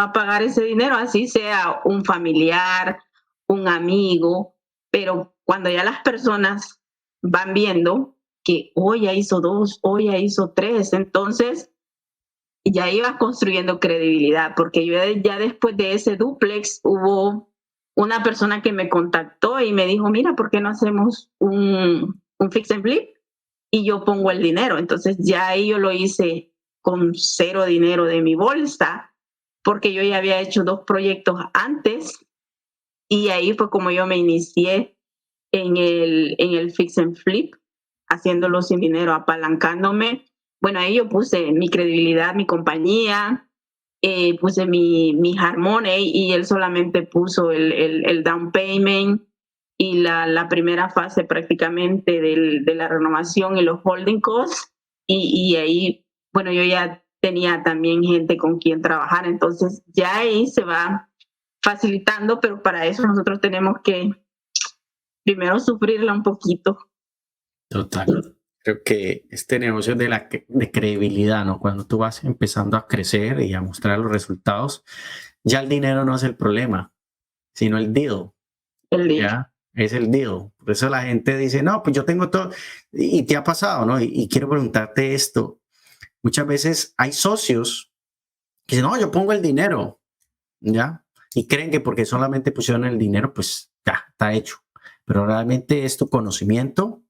a pagar ese dinero, así sea un familiar, un amigo, pero cuando ya las personas van viendo que hoy ya hizo 2, hoy ya hizo 3, entonces ya ibas construyendo credibilidad, porque yo ya después de ese dúplex hubo una persona que me contactó y me dijo, mira, ¿por qué no hacemos un fix and flip? Y yo pongo el dinero. Entonces ya ahí yo lo hice con 0 dinero de mi bolsa, porque yo ya había hecho 2 proyectos antes y ahí fue como yo me inicié en el fix and flip, haciéndolo sin dinero, apalancándome. Bueno, ahí yo puse mi credibilidad, mi compañía, puse mi hard money y él solamente puso el down payment y la primera fase prácticamente de la renovación y los holding costs. Y ahí, bueno, yo ya tenía también gente con quien trabajar, entonces ya ahí se va facilitando, pero para eso nosotros tenemos que primero sufrirla un poquito. Total. Creo que este negocio de credibilidad, ¿no? Cuando tú vas empezando a crecer y a mostrar los resultados, ya el dinero no es el problema, sino el deal. El día. Ya es el deal. Por eso la gente dice, no, pues yo tengo todo. Y te ha pasado, ¿no? Y quiero preguntarte esto. Muchas veces hay socios que dicen, no, yo pongo el dinero, ¿ya? Y creen que porque solamente pusieron el dinero, pues ya, está hecho. Pero realmente es tu conocimiento,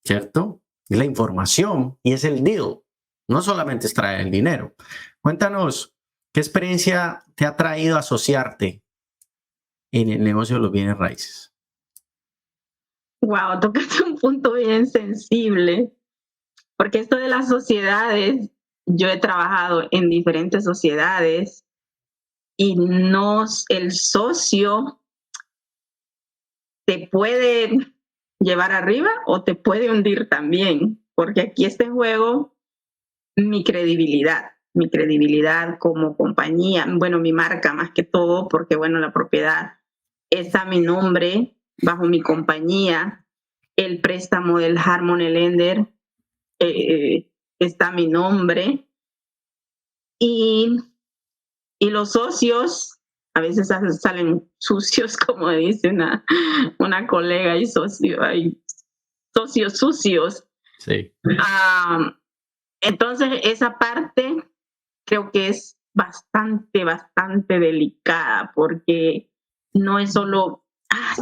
¿cierto? Es la información y es el deal. No solamente es traer el dinero. Cuéntanos, ¿qué experiencia te ha traído a asociarte en el negocio de los bienes raíces? Wow, tocaste un punto bien sensible, porque esto de las sociedades, yo he trabajado en diferentes sociedades y no, el socio te puede llevar arriba o te puede hundir también, porque aquí está en juego mi credibilidad como compañía, bueno, mi marca más que todo, porque bueno, la propiedad está a mi nombre, bajo mi compañía, el préstamo del Harmony Lender está a mi nombre y, y los socios a veces salen sucios, como dice una colega, y hay socios sucios. Sí. Entonces, esa parte creo que es bastante delicada, porque no es solo,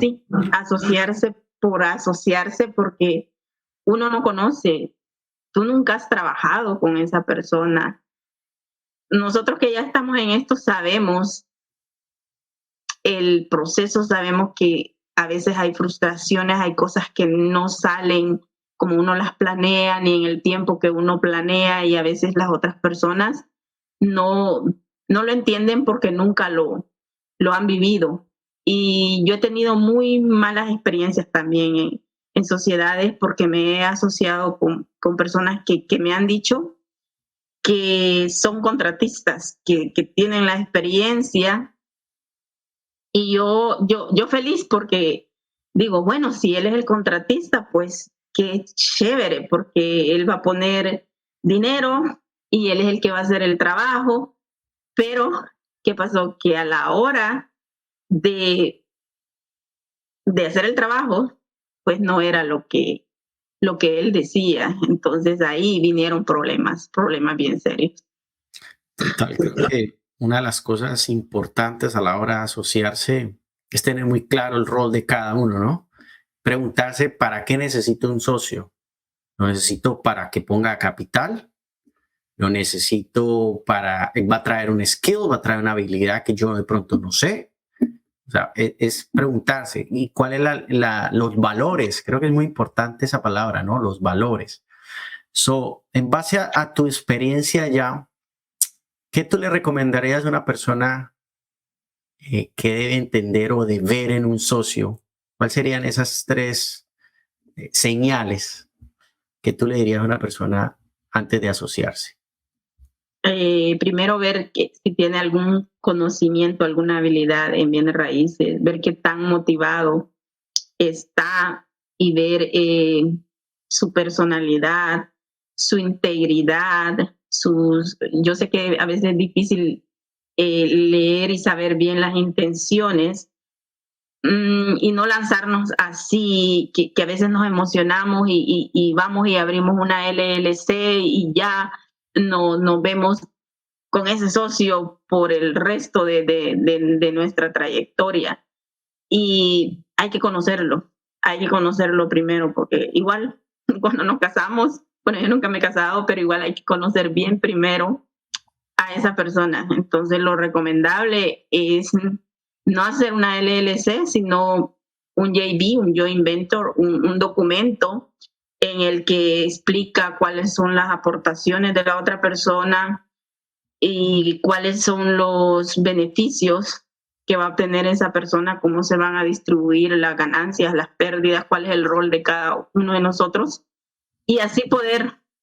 sí, asociarse por asociarse, porque uno no conoce, tú nunca has trabajado con esa persona. Nosotros que ya estamos en esto sabemos el proceso, sabemos que a veces hay frustraciones, hay cosas que no salen como uno las planea, ni en el tiempo que uno planea, y a veces las otras personas no lo entienden porque nunca lo han vivido. Y yo he tenido muy malas experiencias también en sociedades, porque me he asociado con personas que me han dicho que son contratistas, que tienen la experiencia, y yo feliz porque digo, bueno, si él es el contratista, pues qué chévere, porque él va a poner dinero y él es el que va a hacer el trabajo. Pero, ¿qué pasó? Que a la hora de hacer el trabajo, pues no era lo que él decía. Entonces ahí vinieron problemas bien serios. Total, creo que una de las cosas importantes a la hora de asociarse es tener muy claro el rol de cada uno, ¿no? Preguntarse, ¿para qué necesito un socio? ¿Lo necesito para que ponga capital? ¿Lo necesito para, va a traer un skill, va a traer una habilidad que yo de pronto no sé? O sea, es preguntarse, ¿y cuáles los valores? Creo que es muy importante esa palabra, ¿no? Los valores. So, en base a tu experiencia ya, ¿qué tú le recomendarías a una persona que debe entender o de ver en un socio? ¿Cuáles serían esas 3 señales que tú le dirías a una persona antes de asociarse? primero ver si tiene algún conocimiento, alguna habilidad en bienes raíces, ver qué tan motivado está y ver su personalidad, su integridad, yo sé que a veces es difícil leer y saber bien las intenciones, y no lanzarnos así, que a veces nos emocionamos y vamos y abrimos una LLC y ya no nos vemos con ese socio por el resto de nuestra trayectoria. Y hay que conocerlo primero, porque igual cuando nos casamos, bueno, yo nunca me he casado, pero igual hay que conocer bien primero a esa persona. Entonces lo recomendable es no hacer una LLC, sino un JV, un Joint Venture, un documento en el que explica cuáles son las aportaciones de la otra persona y cuáles son los beneficios que va a obtener esa persona, cómo se van a distribuir las ganancias, las pérdidas, cuál es el rol de cada uno de nosotros, y así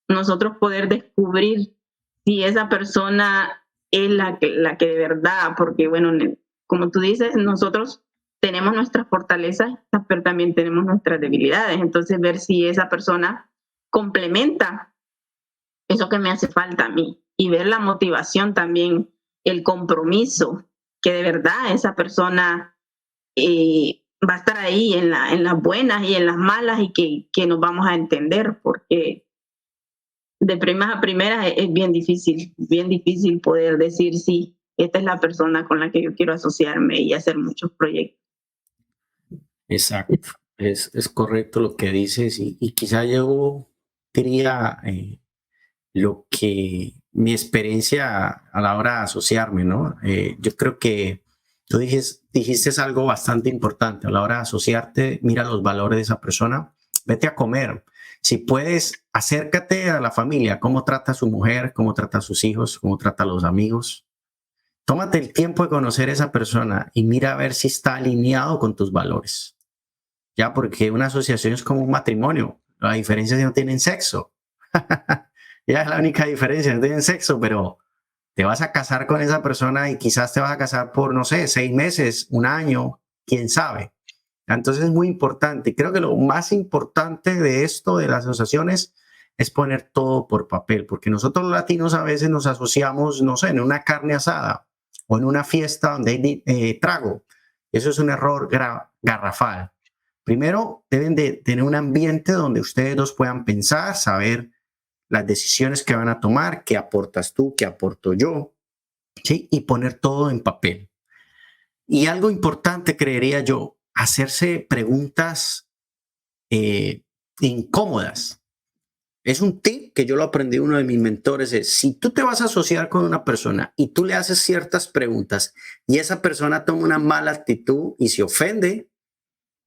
nosotros poder descubrir si esa persona es la que de verdad, porque bueno, como tú dices, nosotros tenemos nuestras fortalezas, pero también tenemos nuestras debilidades. Entonces, ver si esa persona complementa eso que me hace falta a mí, y ver la motivación también, el compromiso, que de verdad esa persona va a estar ahí en las buenas y en las malas, y que nos vamos a entender, porque de primas a primeras es bien difícil poder decir sí, esta es la persona con la que yo quiero asociarme y hacer muchos proyectos. Exacto, es correcto lo que dices y quizá yo quería lo que mi experiencia a la hora de asociarme, ¿no? Yo creo que tú dijiste algo bastante importante a la hora de asociarte, mira los valores de esa persona, vete a comer. Si puedes, acércate a la familia, cómo trata a su mujer, cómo trata a sus hijos, cómo trata a los amigos. Tómate el tiempo de conocer a esa persona y mira a ver si está alineado con tus valores. Ya, porque una asociación es como un matrimonio. La diferencia es que no tienen sexo. Ya es la única diferencia, no tienen sexo, pero te vas a casar con esa persona y quizás te vas a casar por, no sé, 6 meses, un año, quién sabe. Entonces es muy importante. Creo que lo más importante de esto, de las asociaciones, es poner todo por papel, porque nosotros los latinos a veces nos asociamos, no sé, en una carne asada o en una fiesta donde hay trago. Eso es un error garrafal. Primero, deben de tener un ambiente donde ustedes dos puedan pensar, saber las decisiones que van a tomar, qué aportas tú, qué aporto yo, ¿sí? Y poner todo en papel. Y algo importante, creería yo, hacerse preguntas incómodas. Es un tip que yo lo aprendí de uno de mis mentores, es si tú te vas a asociar con una persona y tú le haces ciertas preguntas y esa persona toma una mala actitud y se ofende,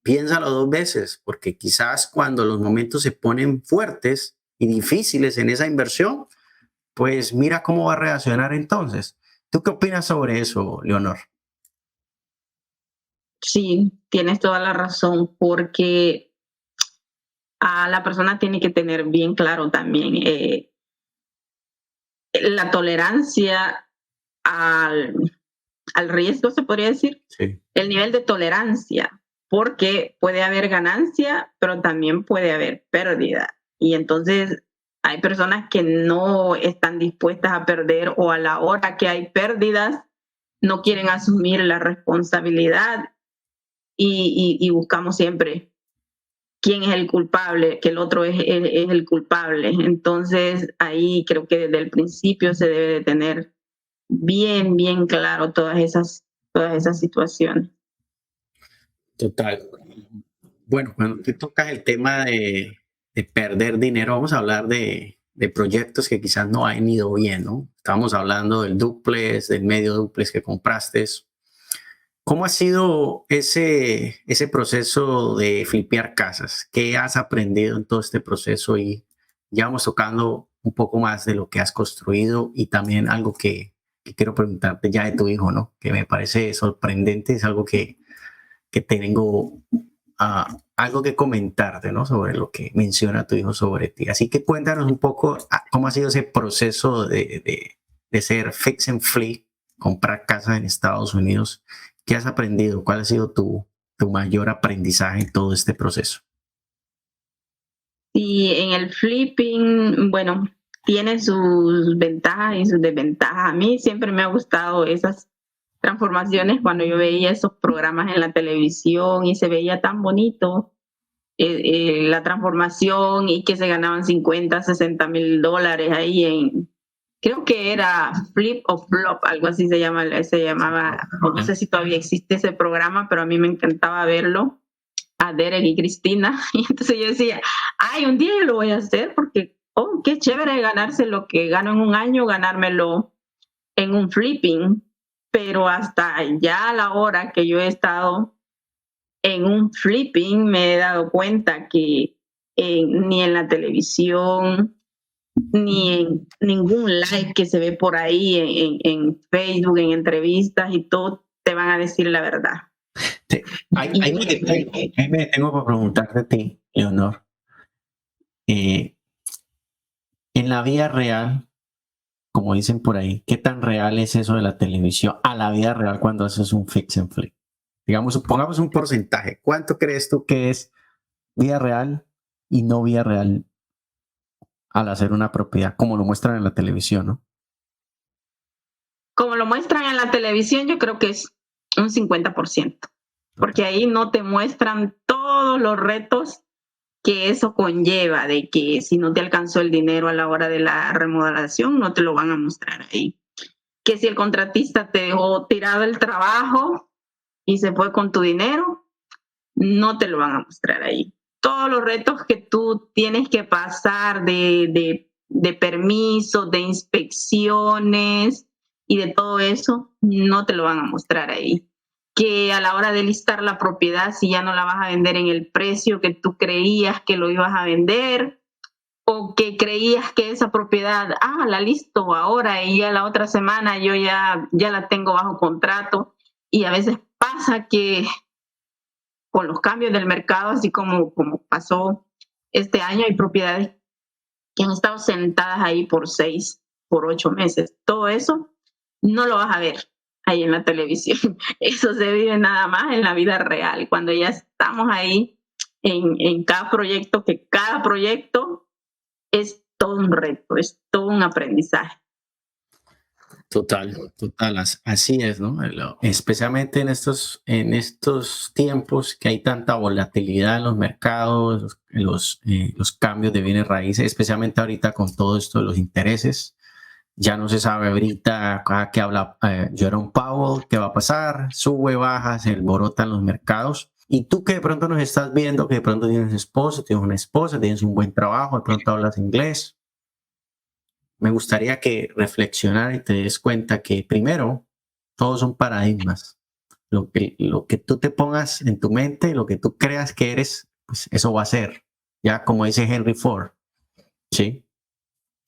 piénsalo 2 veces, porque quizás cuando los momentos se ponen fuertes y difíciles en esa inversión, pues mira cómo va a reaccionar entonces. ¿Tú qué opinas sobre eso, Leonor? Sí, tienes toda la razón, porque la persona tiene que tener bien claro también la tolerancia al, al riesgo, se podría decir, Sí. el nivel de tolerancia, porque puede haber ganancia, pero también puede haber pérdida. Y entonces hay personas que no están dispuestas a perder, o a la hora que hay pérdidas no quieren asumir la responsabilidad, y buscamos siempre quién es el culpable, que el otro es el culpable. Entonces ahí creo que desde el principio se debe de tener bien claro todas esas situaciones. Total. Bueno, cuando tú tocas el tema de perder dinero, vamos a hablar de proyectos que quizás no han ido bien, ¿no? Estamos hablando del dúplex, del medio dúplex que compraste. ¿Cómo ha sido ese proceso de flipear casas? ¿Qué has aprendido en todo este proceso? Y ya vamos tocando un poco más de lo que has construido y también algo que quiero preguntarte ya de tu hijo, ¿no? Que me parece sorprendente, es algo que tengo algo que comentarte, ¿no? Sobre lo que menciona tu hijo sobre ti. Así que cuéntanos un poco cómo ha sido ese proceso de ser fix and flip, comprar casas en Estados Unidos? ¿Qué has aprendido? ¿Cuál ha sido tu mayor aprendizaje en todo este proceso? Y en el flipping, bueno, tiene sus ventajas y sus desventajas. A mí siempre me ha gustado esas transformaciones cuando yo veía esos programas en la televisión y se veía tan bonito la transformación y que se ganaban 50, $60,000 ahí creo que era Flip o Flop, algo así se llamaba, no sé si todavía existe ese programa, pero a mí me encantaba verlo, a Derek y Cristina, y entonces yo decía, ay, un día yo lo voy a hacer porque, oh, qué chévere ganarse lo que gano en un año, ganármelo en un flipping, pero hasta ya a la hora que yo he estado en un flipping me he dado cuenta que ni en la televisión, ni en ningún live que se ve por ahí en Facebook, en entrevistas y todo, te van a decir la verdad. Ahí me detengo para preguntarte a ti, Leonor. En la vida real, como dicen por ahí, ¿qué tan real es eso de la televisión a la vida real cuando haces un fix and flip? Digamos, pongamos un porcentaje. ¿Cuánto crees tú que es vida real y no vida real al hacer una propiedad, como lo muestran en la televisión, ¿no? Como lo muestran en la televisión, yo creo que es un 50%, porque ahí no te muestran todos los retos que eso conlleva, de que si no te alcanzó el dinero a la hora de la remodelación, no te lo van a mostrar ahí. Que si el contratista te dejó tirado el trabajo y se fue con tu dinero, no te lo van a mostrar ahí. Todos los retos que tú tienes que pasar de permisos, de inspecciones y de todo eso, no te lo van a mostrar ahí. Que a la hora de listar la propiedad, si ya no la vas a vender en el precio que tú creías que lo ibas a vender, o que creías que esa propiedad, la listo ahora y ya la otra semana yo ya la tengo bajo contrato. Y a veces pasa que con los cambios del mercado, así como pasó este año, hay propiedades que han estado sentadas ahí por 6, por 8 meses. Todo eso no lo vas a ver ahí en la televisión. Eso se vive nada más en la vida real, cuando ya estamos ahí en cada proyecto, que cada proyecto es todo un reto, es todo un aprendizaje. Total, total, así es, ¿no? Especialmente en estos tiempos que hay tanta volatilidad en los mercados, los cambios de bienes raíces, especialmente ahorita con todo esto de los intereses. Ya no se sabe ahorita cada que habla Jerome Powell, qué va a pasar, sube, baja, se alborotan los mercados. Y tú que de pronto nos estás viendo, que de pronto tienes esposo, tienes una esposa, tienes un buen trabajo, de pronto hablas inglés, me gustaría que reflexionar y te des cuenta que primero, todos son paradigmas. Lo que tú te pongas en tu mente, lo que tú creas que eres, pues eso va a ser. Ya como dice Henry Ford, ¿sí?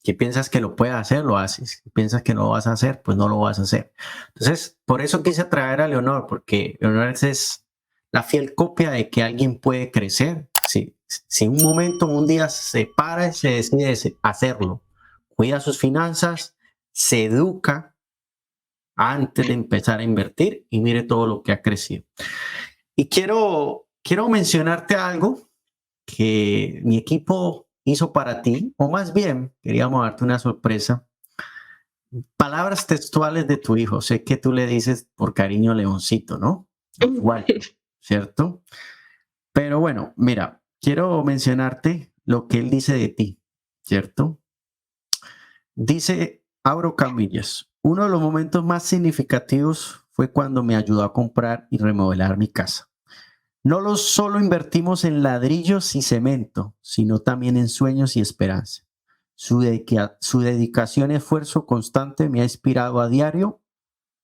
Si piensas que lo puedes hacer, lo haces. Si piensas que no lo vas a hacer, pues no lo vas a hacer. Entonces, por eso quise traer a Leonor, porque Leonor es la fiel copia de que alguien puede crecer. Si un momento, un día se para y se decide hacerlo, cuida sus finanzas, se educa antes de empezar a invertir y mire todo lo que ha crecido. Y quiero mencionarte algo que mi equipo hizo para ti, o más bien queríamos darte una sorpresa. Palabras textuales de tu hijo. Sé que tú le dices por cariño Leoncito, ¿no? Igual, ¿cierto? Pero bueno, mira, quiero mencionarte lo que él dice de ti, ¿cierto? Dice, abro comillas, uno de los momentos más significativos fue cuando me ayudó a comprar y remodelar mi casa. No solo invertimos en ladrillos y cemento, sino también en sueños y esperanza. Su dedicación y esfuerzo constante me ha inspirado a diario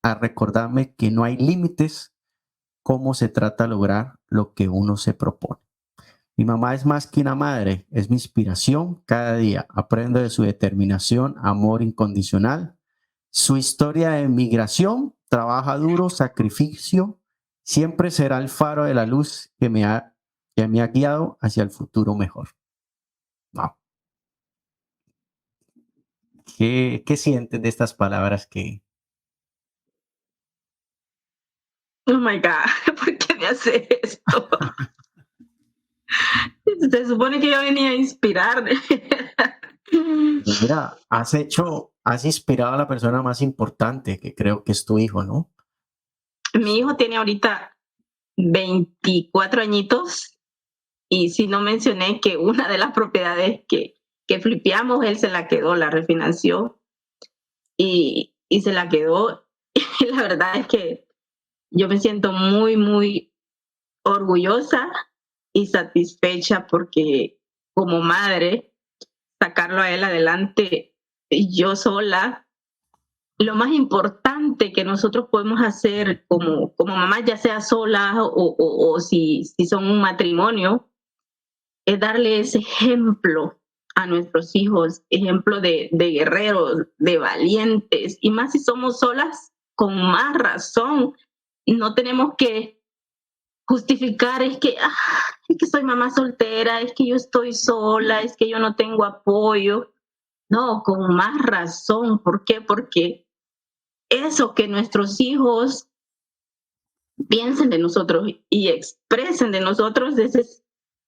a recordarme que no hay límites cómo se trata de lograr lo que uno se propone. Mi mamá es más que una madre, es mi inspiración cada día. Aprendo de su determinación, amor incondicional, su historia de migración, trabaja duro, sacrificio, siempre será el faro de la luz que me ha guiado hacia el futuro mejor. Wow. ¿Qué sientes de estas palabras que... Oh my God, ¿por qué me hace esto? Se supone que yo venía a inspirar. Mira, has inspirado a la persona más importante, que creo que es tu hijo, ¿no? Mi hijo tiene ahorita 24 añitos y si no mencioné que una de las propiedades que flipeamos, él se la quedó, la refinanció y se la quedó. Y la verdad es que yo me siento muy, muy orgullosa y satisfecha porque como madre, sacarlo a él adelante yo sola, lo más importante que nosotros podemos hacer como mamá, ya sea sola o si son un matrimonio, es darle ese ejemplo a nuestros hijos, ejemplo de guerreros, de valientes, y más si somos solas, con más razón. No tenemos que justificar, es que soy mamá soltera, es que yo estoy sola, es que yo no tengo apoyo. No, con más razón. ¿Por qué? Porque eso que nuestros hijos piensen de nosotros y expresen de nosotros, ese es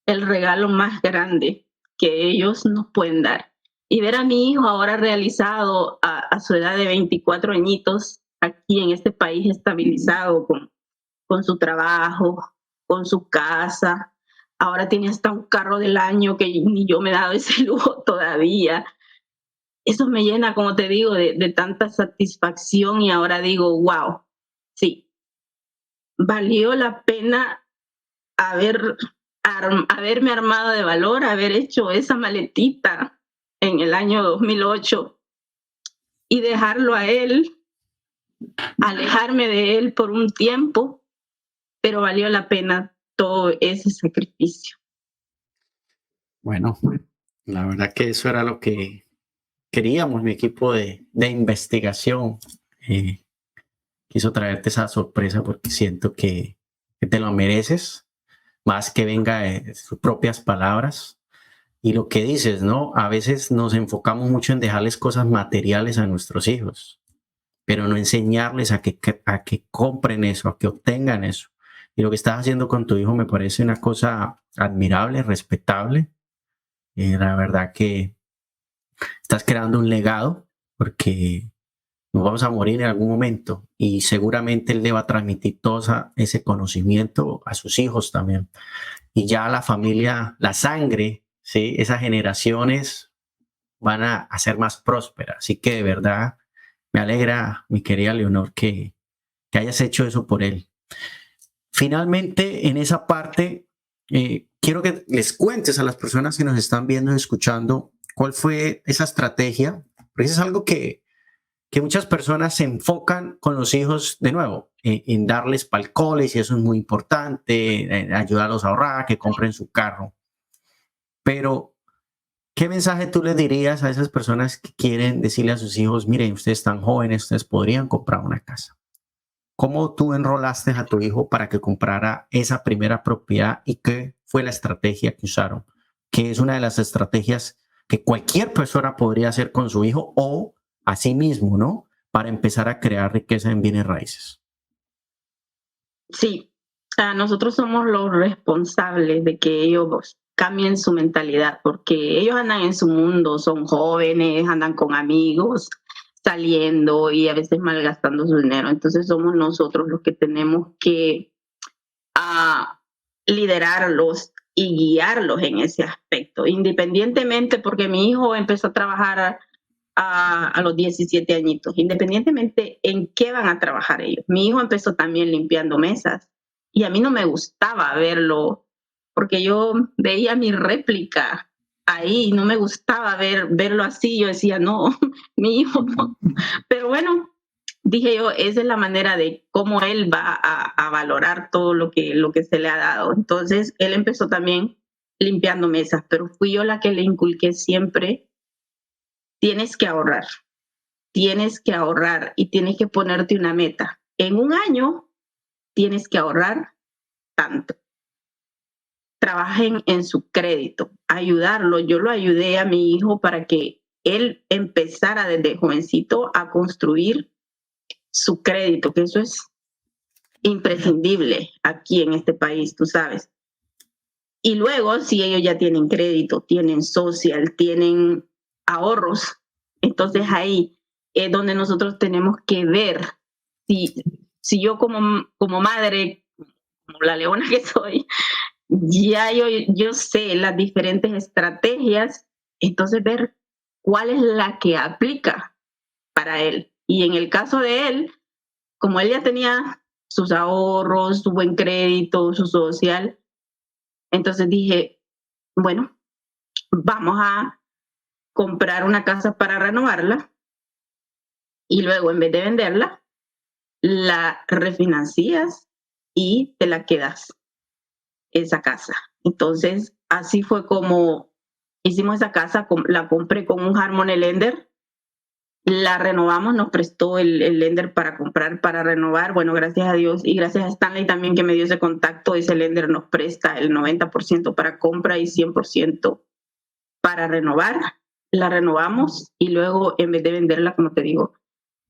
el regalo más grande que ellos nos pueden dar. Y ver a mi hijo ahora realizado a su edad de 24 añitos aquí en este país estabilizado con su trabajo, con su casa. Ahora tiene hasta un carro del año que ni yo me he dado ese lujo todavía. Eso me llena, como te digo, de tanta satisfacción y ahora digo, wow, sí, valió la pena haber, haberme armado de valor, haber hecho esa maletita en el año 2008 y dejarlo a él, alejarme de él por un tiempo, pero valió la pena todo ese sacrificio. Bueno, la verdad que eso era lo que queríamos, mi equipo de investigación. eh, Quiso traerte esa sorpresa porque siento que te lo mereces, más que venga de sus propias palabras. Y lo que dices, ¿no? A veces nos enfocamos mucho en dejarles cosas materiales a nuestros hijos, pero no enseñarles a que compren eso, a que obtengan eso. Y lo que estás haciendo con tu hijo me parece una cosa admirable, respetable. La verdad que estás creando un legado porque nos vamos a morir en algún momento y seguramente él le va a transmitir todo ese conocimiento a sus hijos también. Y ya la familia, la sangre, ¿sí? Esas generaciones van a ser más prósperas. Así que de verdad me alegra, mi querida Leonor, que hayas hecho eso por él. Finalmente, en esa parte, quiero que les cuentes a las personas que nos están viendo y escuchando cuál fue esa estrategia, porque eso es algo que muchas personas se enfocan con los hijos de nuevo en darles palcoles y eso es muy importante, ayudarlos a ahorrar, que compren su carro. Pero, ¿qué mensaje tú le dirías a esas personas que quieren decirle a sus hijos, miren, ustedes están jóvenes, ustedes podrían comprar una casa? ¿Cómo tú enrolaste a tu hijo para que comprara esa primera propiedad y qué fue la estrategia que usaron? Que es una de las estrategias que cualquier persona podría hacer con su hijo o a sí mismo, ¿no? Para empezar a crear riqueza en bienes raíces. Sí, nosotros somos los responsables de que ellos cambien su mentalidad, porque ellos andan en su mundo, son jóvenes, andan con amigos, saliendo y a veces malgastando su dinero. Entonces somos nosotros los que tenemos que liderarlos y guiarlos en ese aspecto, independientemente, porque mi hijo empezó a trabajar a los 17 añitos, independientemente en qué van a trabajar ellos. Mi hijo empezó también limpiando mesas y a mí no me gustaba verlo porque yo veía mi réplica ahí, no me gustaba verlo así, yo decía, no, mi hijo no. Pero bueno, dije yo, esa es la manera de cómo él va a valorar todo lo que se le ha dado. Entonces, él empezó también limpiando mesas, pero fui yo la que le inculqué siempre, tienes que ahorrar y tienes que ponerte una meta. En un año tienes que ahorrar tanto. Trabajen en su crédito, ayudarlo. Yo lo ayudé a mi hijo para que él empezara desde jovencito a construir su crédito, que eso es imprescindible aquí en este país, tú sabes. Y luego, si ellos ya tienen crédito, tienen social, tienen ahorros, entonces ahí es donde nosotros tenemos que ver si yo como madre, como la leona que soy, ya yo sé las diferentes estrategias, entonces ver cuál es la que aplica para él. Y en el caso de él, como él ya tenía sus ahorros, su buen crédito, su social, entonces dije, bueno, vamos a comprar una casa para renovarla y luego en vez de venderla, la refinancias y te la quedas esa casa. Entonces, así fue como hicimos esa casa, la compré con un Harmony Lender, la renovamos, nos prestó el lender para comprar, para renovar. Bueno, gracias a Dios y gracias a Stanley también que me dio ese contacto, ese lender nos presta el 90% para compra y 100% para renovar. La renovamos y luego en vez de venderla, como te digo,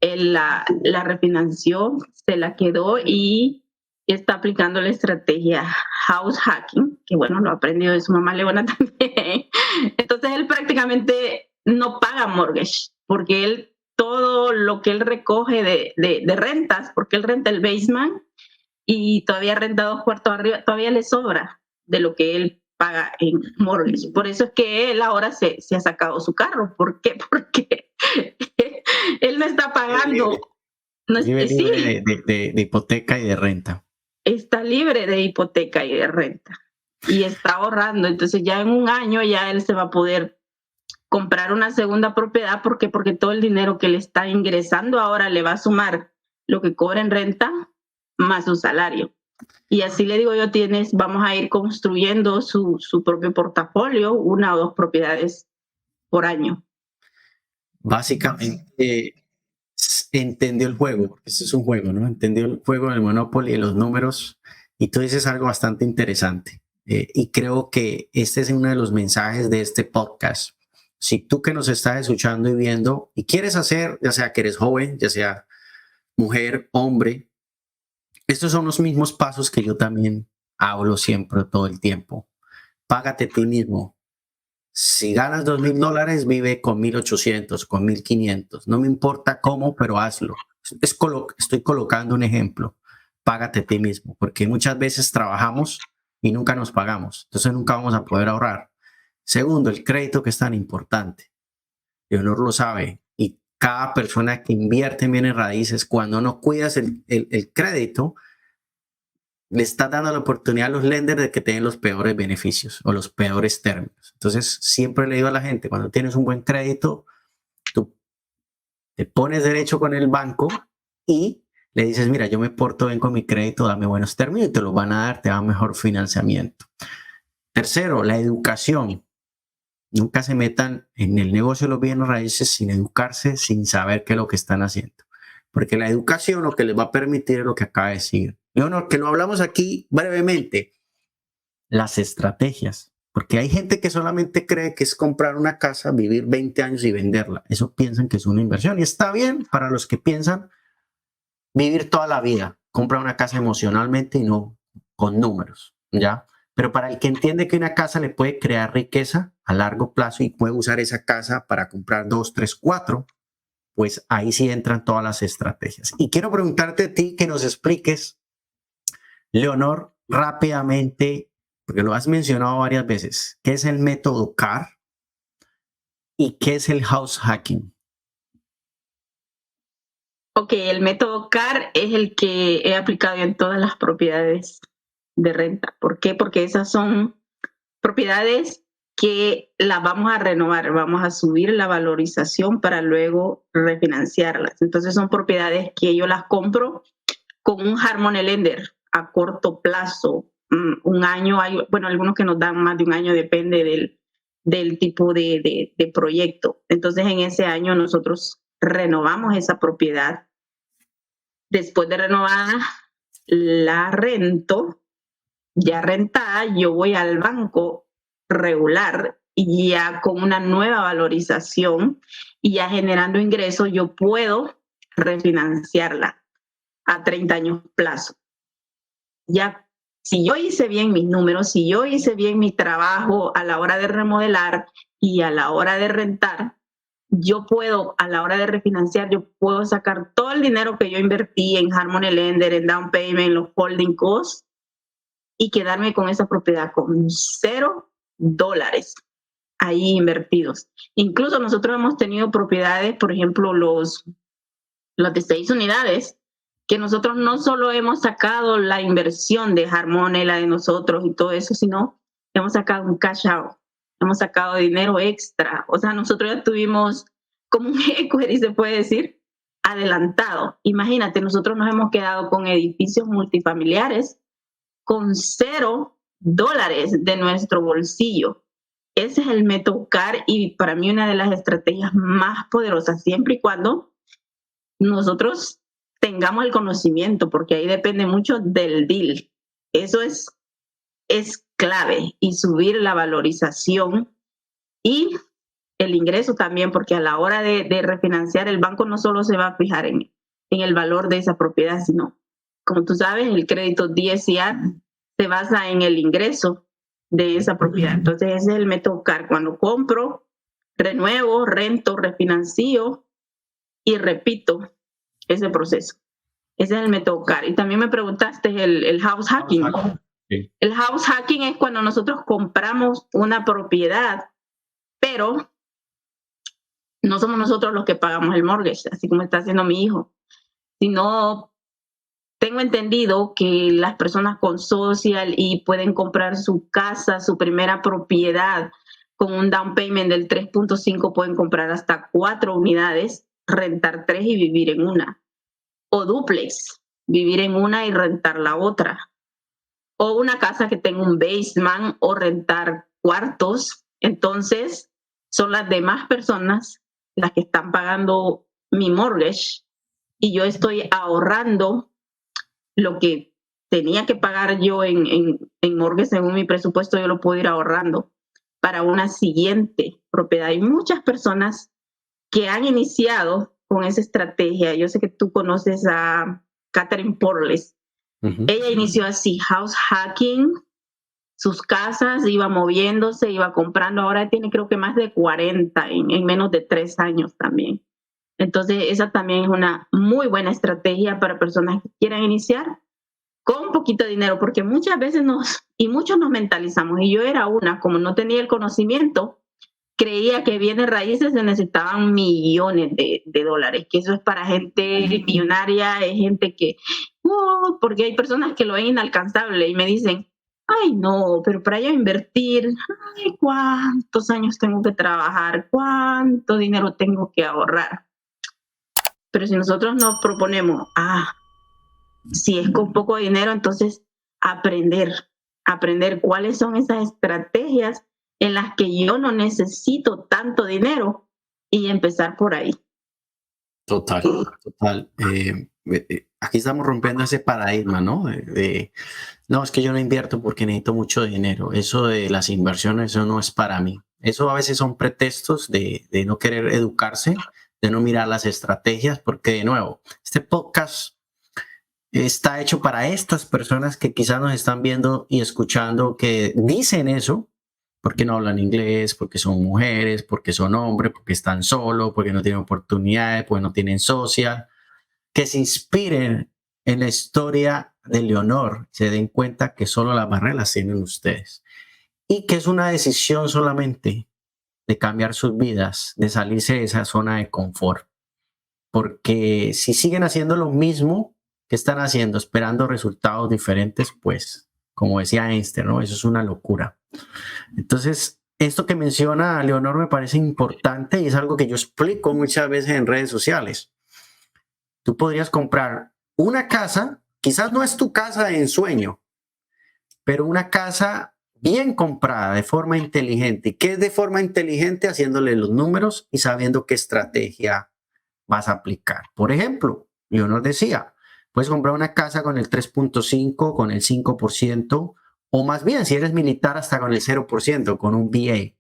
él la refinanció, se la quedó y está aplicando la estrategia house hacking, que bueno, lo aprendió de su mamá Leona también. Entonces él prácticamente no paga mortgage, porque él todo lo que él recoge de rentas, porque él renta el basement y todavía renta 2 cuartos arriba, todavía le sobra de lo que él paga en mortgage. Por eso es que él ahora se ha sacado su carro. ¿Por qué? Porque él no está pagando. No, Vive libre sí, de hipoteca y de renta. está libre de hipoteca y de renta y está ahorrando. Entonces ya en un año ya él se va a poder comprar una segunda propiedad. ¿Por qué? Porque todo el dinero que le está ingresando ahora le va a sumar lo que cobra en renta más su salario. Y así le digo yo, vamos a ir construyendo su propio portafolio, 1 o 2 propiedades por año. Básicamente entendió el juego, porque eso es un juego, ¿no? Entendió el juego del Monopoly y los números, y tú dices algo bastante interesante. Y creo que este es uno de los mensajes de este podcast. Si tú que nos estás escuchando y viendo y quieres hacer, ya sea que eres joven, ya sea mujer, hombre, estos son los mismos pasos que yo también hablo siempre, todo el tiempo. Págate a ti mismo. Si ganas $2,000, vive con 1,800, con 1,500. No me importa cómo, pero hazlo. Estoy colocando un ejemplo. Págate a ti mismo, porque muchas veces trabajamos y nunca nos pagamos. Entonces nunca vamos a poder ahorrar. Segundo, el crédito, que es tan importante. Leonor lo sabe. Y cada persona que invierte en bienes raíces, cuando no cuidas el crédito, le está dando la oportunidad a los lenders de que tengan los peores beneficios o los peores términos. Entonces, siempre le digo a la gente, cuando tienes un buen crédito, tú te pones derecho con el banco y le dices, mira, yo me porto bien con mi crédito, dame buenos términos y te los van a dar, te dan mejor financiamiento. Tercero, la educación. Nunca se metan en el negocio de los bienes raíces sin educarse, sin saber qué es lo que están haciendo. Porque la educación lo que les va a permitir es lo que acaba de decir Leonor, que lo hablamos aquí brevemente, las estrategias. Porque hay gente que solamente cree que es comprar una casa, vivir 20 años y venderla. Eso piensan que es una inversión. Y está bien para los que piensan vivir toda la vida. Compra una casa emocionalmente y no con números, ¿ya? Pero para el que entiende que una casa le puede crear riqueza a largo plazo y puede usar esa casa para comprar 2, 3, 4, pues ahí sí entran todas las estrategias. Y quiero preguntarte a ti que nos expliques, Leonor, rápidamente, porque lo has mencionado varias veces, ¿qué es el método CAR y qué es el house hacking? Ok, el método CAR es el que he aplicado en todas las propiedades de renta. ¿Por qué? Porque esas son propiedades que las vamos a renovar, vamos a subir la valorización para luego refinanciarlas. Entonces son propiedades que yo las compro con un Harmony Lender a corto plazo, un año, hay, bueno, algunos que nos dan más de un año, depende del tipo de proyecto. Entonces en ese año nosotros renovamos esa propiedad. Después de renovada, la rento, ya rentada, yo voy al banco regular y ya con una nueva valorización y ya generando ingresos, yo puedo refinanciarla a 30 años plazo. Ya, si yo hice bien mis números, si yo hice bien mi trabajo a la hora de remodelar y a la hora de rentar, yo puedo, a la hora de refinanciar, yo puedo sacar todo el dinero que yo invertí en Harmony Lender, en down payment, en los holding costs y quedarme con esa propiedad con $0 ahí invertidos. Incluso nosotros hemos tenido propiedades, por ejemplo, los de 6 unidades, que nosotros no solo hemos sacado la inversión de Harmony, la de nosotros y todo eso, sino hemos sacado un cash out, hemos sacado dinero extra. O sea, nosotros ya tuvimos como un equity, se puede decir, adelantado. Imagínate, nosotros nos hemos quedado con edificios multifamiliares con $0 de nuestro bolsillo. Ese es el método CAR y para mí una de las estrategias más poderosas, siempre y cuando nosotros tengamos el conocimiento, porque ahí depende mucho del deal. Eso es clave, y subir la valorización y el ingreso también, porque a la hora de refinanciar, el banco no solo se va a fijar en el valor de esa propiedad, sino, como tú sabes, el crédito DSCR se basa en el ingreso de esa propiedad. Entonces ese es el método CAR. Cuando compro, renuevo, rento, refinancio y repito ese proceso. Ese es el método CAR. Y también me preguntaste el house hacking. Sí. El house hacking es cuando nosotros compramos una propiedad, pero no somos nosotros los que pagamos el mortgage, así como está haciendo mi hijo, sino tengo entendido que las personas con social y pueden comprar su casa, su primera propiedad, con un down payment del 3.5, pueden comprar hasta 4 unidades, rentar 3 y vivir en una. O duplex, vivir en una y rentar la otra. O una casa que tenga un basement o rentar cuartos. Entonces, son las demás personas las que están pagando mi mortgage y yo estoy ahorrando lo que tenía que pagar yo en mortgage según mi presupuesto, yo lo puedo ir ahorrando para una siguiente propiedad. Hay muchas personas que han iniciado con esa estrategia. Yo sé que tú conoces a Catherine Porles. Ella inició así, house hacking, sus casas, iba moviéndose, iba comprando. Ahora tiene creo que más de 40 en menos de 3 años también. Entonces esa también es una muy buena estrategia para personas que quieran iniciar con poquito dinero, porque muchas veces muchos nos mentalizamos, y yo era una, como no tenía el conocimiento, creía que bienes raíces se necesitaban millones de dólares, que eso es para gente millonaria, es gente que, porque hay personas que lo ven inalcanzable y me dicen, ay no, pero para yo invertir, ay, ¿cuántos años tengo que trabajar? ¿Cuánto dinero tengo que ahorrar? Pero si nosotros nos proponemos, si es con poco dinero, entonces aprender cuáles son esas estrategias en las que yo no necesito tanto dinero y empezar por ahí. Total. Aquí estamos rompiendo ese paradigma, ¿no? No, es que yo no invierto porque necesito mucho dinero. Eso de las inversiones, eso no es para mí. Eso a veces son pretextos de no querer educarse, de no mirar las estrategias, porque de nuevo, este podcast está hecho para estas personas que quizás nos están viendo y escuchando, que dicen eso, porque no hablan inglés, porque son mujeres, porque son hombres, porque están solos, porque no tienen oportunidades, porque no tienen social, que se inspiren en la historia de Leonor, se den cuenta que solo las barreras las tienen ustedes y que es una decisión solamente de cambiar sus vidas, de salirse de esa zona de confort, porque si siguen haciendo lo mismo que están haciendo, esperando resultados diferentes, pues, como decía Einstein, ¿no? Eso es una locura. Entonces, esto que menciona Leonor me parece importante y es algo que yo explico muchas veces en redes sociales. Tú podrías comprar una casa, quizás no es tu casa de ensueño, pero una casa bien comprada de forma inteligente. ¿Y qué es de forma inteligente? Haciéndole los números y sabiendo qué estrategia vas a aplicar. Por ejemplo, Leonor decía, puedes comprar una casa con el 3.5, con el 5%, o más bien, si eres militar, hasta con el 0%, con un VA.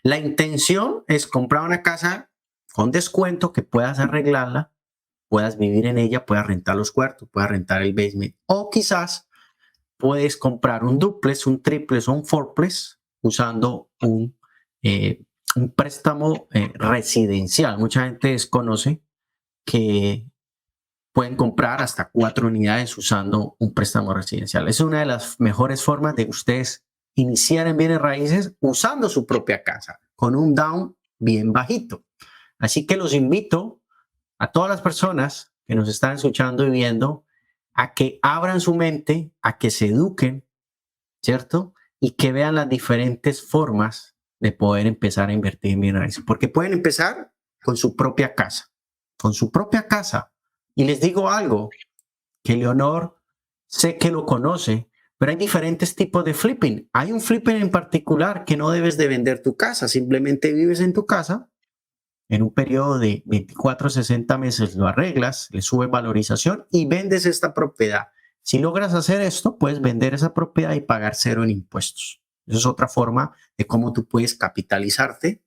La intención es comprar una casa con descuento que puedas arreglarla, puedas vivir en ella, puedas rentar los cuartos, puedas rentar el basement, o quizás puedes comprar un duplex, un triplex o un fourplex usando un préstamo residencial. Mucha gente desconoce que pueden comprar hasta 4 unidades usando un préstamo residencial. Es una de las mejores formas de ustedes iniciar en bienes raíces usando su propia casa, con un down bien bajito. Así que los invito a todas las personas que nos están escuchando y viendo a que abran su mente, a que se eduquen, ¿cierto? Y que vean las diferentes formas de poder empezar a invertir en bienes raíces. Porque pueden empezar con su propia casa, con su propia casa. Y les digo algo, que Leonor sé que lo conoce, pero hay diferentes tipos de flipping. Hay un flipping en particular que no debes de vender tu casa, simplemente vives en tu casa, en un periodo de 24 a 60 meses lo arreglas, le sube valorización y vendes esta propiedad. Si logras hacer esto, puedes vender esa propiedad y pagar 0 en impuestos. Esa es otra forma de cómo tú puedes capitalizarte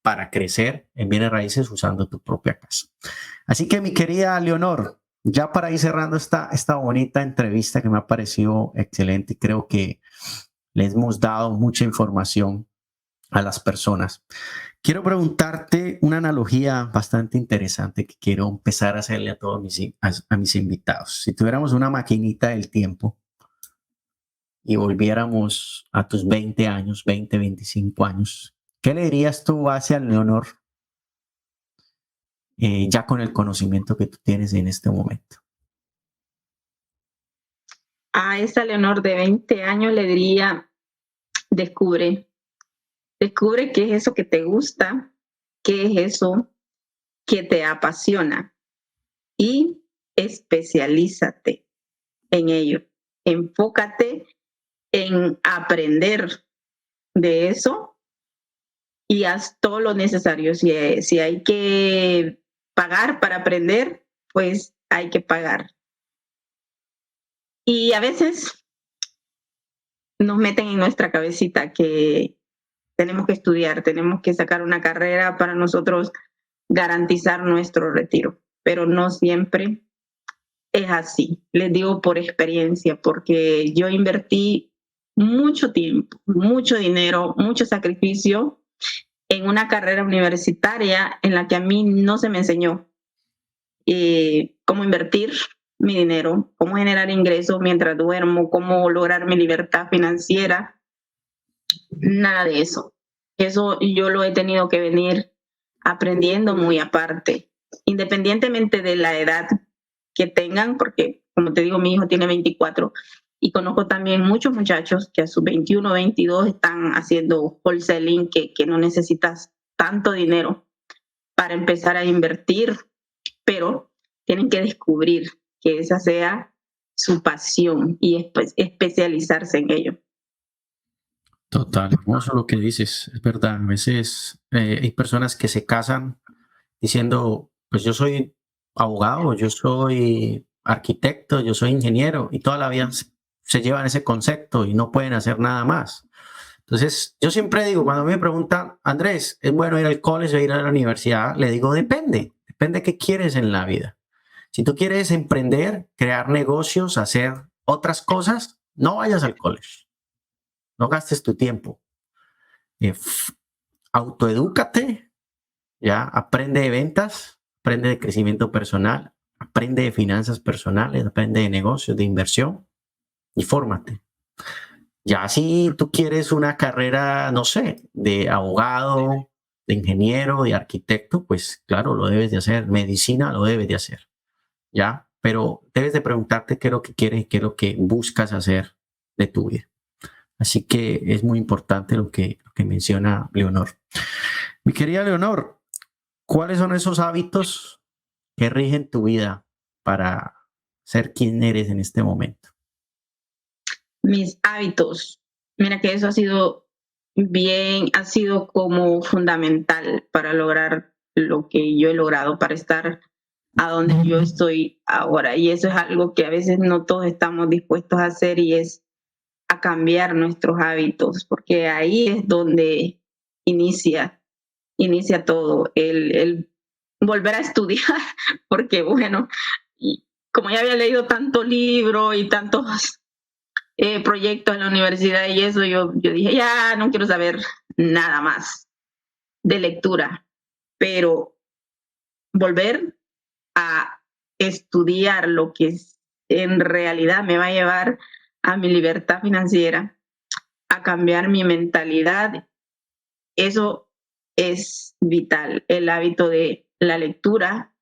para crecer en bienes raíces usando tu propia casa. Así que mi querida Leonor, ya para ir cerrando esta bonita entrevista que me ha parecido excelente y creo que les hemos dado mucha información a las personas. Quiero preguntarte una analogía bastante interesante que quiero empezar a hacerle a todos mis invitados. Si tuviéramos una maquinita del tiempo y volviéramos a tus 20 años, 20, 25 años, ¿qué le dirías tú hacia Leonor ya con el conocimiento que tú tienes en este momento? A esa Leonor de 20 años le diría, descubre qué es eso que te gusta, qué es eso que te apasiona y especialízate en ello. Enfócate en aprender de eso y haz todo lo necesario. Si hay que pagar para aprender, pues hay que pagar. Y a veces nos meten en nuestra cabecita que tenemos que estudiar, tenemos que sacar una carrera para nosotros garantizar nuestro retiro, pero no siempre es así. Les digo por experiencia, porque yo invertí mucho tiempo, mucho dinero, mucho sacrificio en una carrera universitaria en la que a mí no se me enseñó cómo invertir mi dinero, cómo generar ingresos mientras duermo, cómo lograr mi libertad financiera. Nada de eso. Eso yo lo he tenido que venir aprendiendo muy aparte, independientemente de la edad que tengan, porque como te digo, mi hijo tiene 24 y conozco también muchos muchachos que a sus 21, 22 están haciendo wholesaling, que no necesitas tanto dinero para empezar a invertir, pero tienen que descubrir que esa sea su pasión y especializarse en ello. Total, hermoso lo que dices, es verdad. A veces hay personas que se casan diciendo, pues yo soy abogado, yo soy arquitecto, yo soy ingeniero, y toda la vida se llevan ese concepto y no pueden hacer nada más. Entonces, yo siempre digo, cuando me preguntan, Andrés, ¿es bueno ir al colegio o ir a la universidad? Le digo, depende de qué quieres en la vida. Si tú quieres emprender, crear negocios, hacer otras cosas, no vayas al colegio. No gastes tu tiempo. Autoedúcate, ya, aprende de ventas, aprende de crecimiento personal, aprende de finanzas personales, aprende de negocios, de inversión y fórmate. Ya si tú quieres una carrera, no sé, de abogado, de ingeniero, de arquitecto, pues claro, lo debes de hacer. Medicina lo debes de hacer, ¿ya? Pero debes de preguntarte qué es lo que quieres y qué es lo que buscas hacer de tu vida. Así que es muy importante lo que menciona Leonor. Mi querida Leonor, ¿cuáles son esos hábitos que rigen tu vida para ser quien eres en este momento? Mis hábitos. Mira que eso ha sido como fundamental para lograr lo que yo he logrado, para estar a donde yo estoy ahora. Y eso es algo que a veces no todos estamos dispuestos a hacer y es a cambiar nuestros hábitos, porque ahí es donde inicia, inicia todo, el volver a estudiar, porque bueno, y como ya había leído tanto libro y tantos proyectos en la universidad y eso, yo dije, ya no quiero saber nada más de lectura, pero volver a estudiar lo que en realidad me va a llevar a mi libertad financiera, a cambiar mi mentalidad, eso es vital, el hábito de la lectura.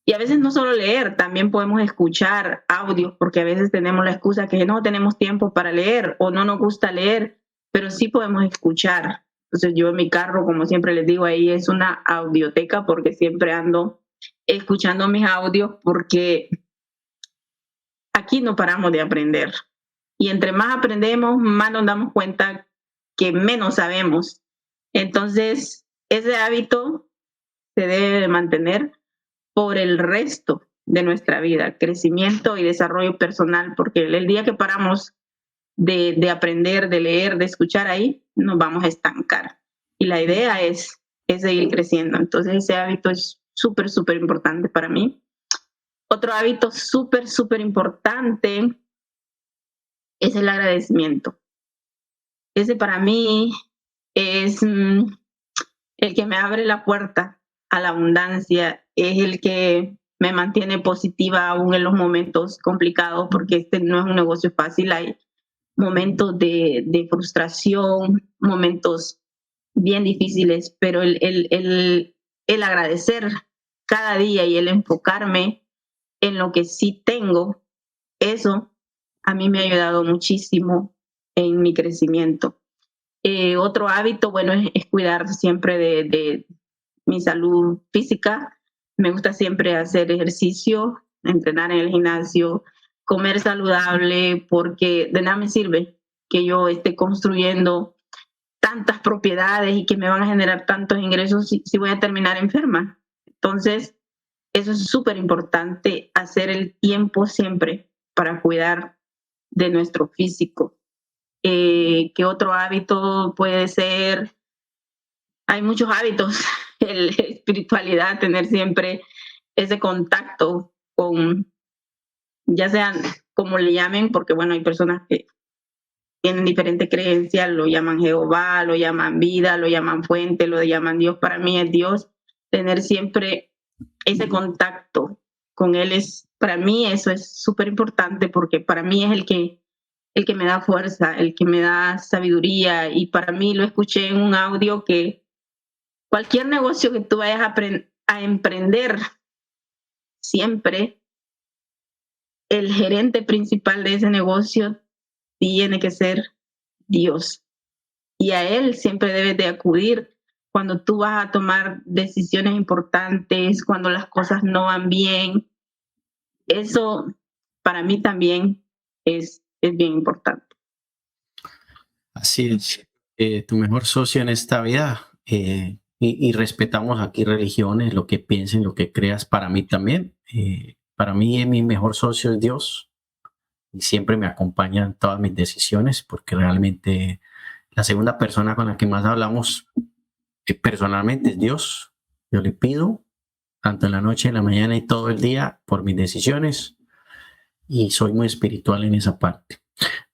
Y a veces no solo leer, también podemos escuchar audios, porque a veces tenemos la excusa que no tenemos tiempo para leer o no nos gusta leer, pero sí podemos escuchar. Entonces yo en mi carro, como siempre les digo, ahí es una audioteca porque siempre ando escuchando mis audios porque aquí no paramos de aprender. Y entre más aprendemos, más nos damos cuenta que menos sabemos. Entonces, ese hábito se debe de mantener por el resto de nuestra vida, crecimiento y desarrollo personal, porque el día que paramos de aprender, de leer, de escuchar ahí, nos vamos a estancar. Y la idea es seguir creciendo. Entonces ese hábito es súper, súper importante para mí. Otro hábito súper, súper importante es el agradecimiento. Ese para mí es el que me abre la puerta a la abundancia, es el que me mantiene positiva aún en los momentos complicados, porque este no es un negocio fácil, hay momentos de frustración, momentos bien difíciles, pero el agradecer cada día y el enfocarme en lo que sí tengo, eso a mí me ha ayudado muchísimo en mi crecimiento. Otro hábito, bueno, es cuidar siempre de mi salud física. Me gusta siempre hacer ejercicio, entrenar en el gimnasio, comer saludable, porque de nada me sirve que yo esté construyendo tantas propiedades y que me van a generar tantos ingresos si voy a terminar enferma. Entonces, eso es súper importante, hacer el tiempo siempre para cuidar de nuestro físico. ¿Qué otro hábito puede ser? Hay muchos hábitos, la espiritualidad, tener siempre ese contacto con, ya sean como le llamen, porque bueno, hay personas que tienen diferentes creencias, lo llaman Jehová, lo llaman vida, lo llaman fuente, lo llaman Dios. Para mí es Dios, tener siempre ese contacto con Él para mí eso es súper importante porque para mí es el que me da fuerza, el que me da sabiduría y para mí lo escuché en un audio que cualquier negocio que tú vayas a emprender, siempre el gerente principal de ese negocio tiene que ser Dios. Y a Él siempre debes de acudir cuando tú vas a tomar decisiones importantes, cuando las cosas no van bien. Eso para mí también es bien importante. Así es. Tu mejor socio en esta vida. Y respetamos aquí religiones, lo que piensen, lo que creas. Para mí también. Para mí mi mejor socio es Dios y siempre me acompaña en todas mis decisiones porque realmente la segunda persona con la que más hablamos personalmente es Dios. Yo le pido tanto en la noche, en la mañana y todo el día por mis decisiones y soy muy espiritual en esa parte.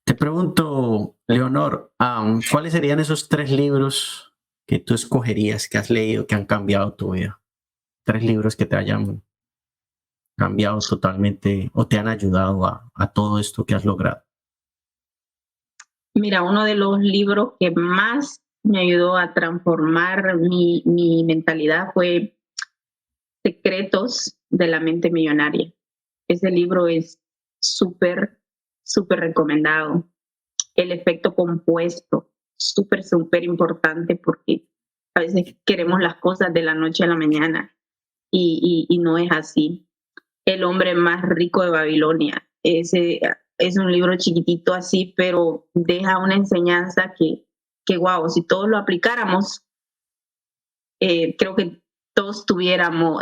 Te pregunto, Leonor, ¿cuáles serían esos 3 libros que tú escogerías, que has leído, que han cambiado tu vida? 3 libros que te hayan cambiado totalmente o te han ayudado a todo esto que has logrado. Mira, uno de los libros que más me ayudó a transformar mi mentalidad fue Secretos de la Mente Millonaria. Ese libro es súper, súper recomendado. El efecto compuesto, súper, súper importante porque a veces queremos las cosas de la noche a la mañana y no es así. El hombre más rico de Babilonia. Ese es un libro chiquitito así, pero deja una enseñanza que wow, si todos lo aplicáramos, creo que todos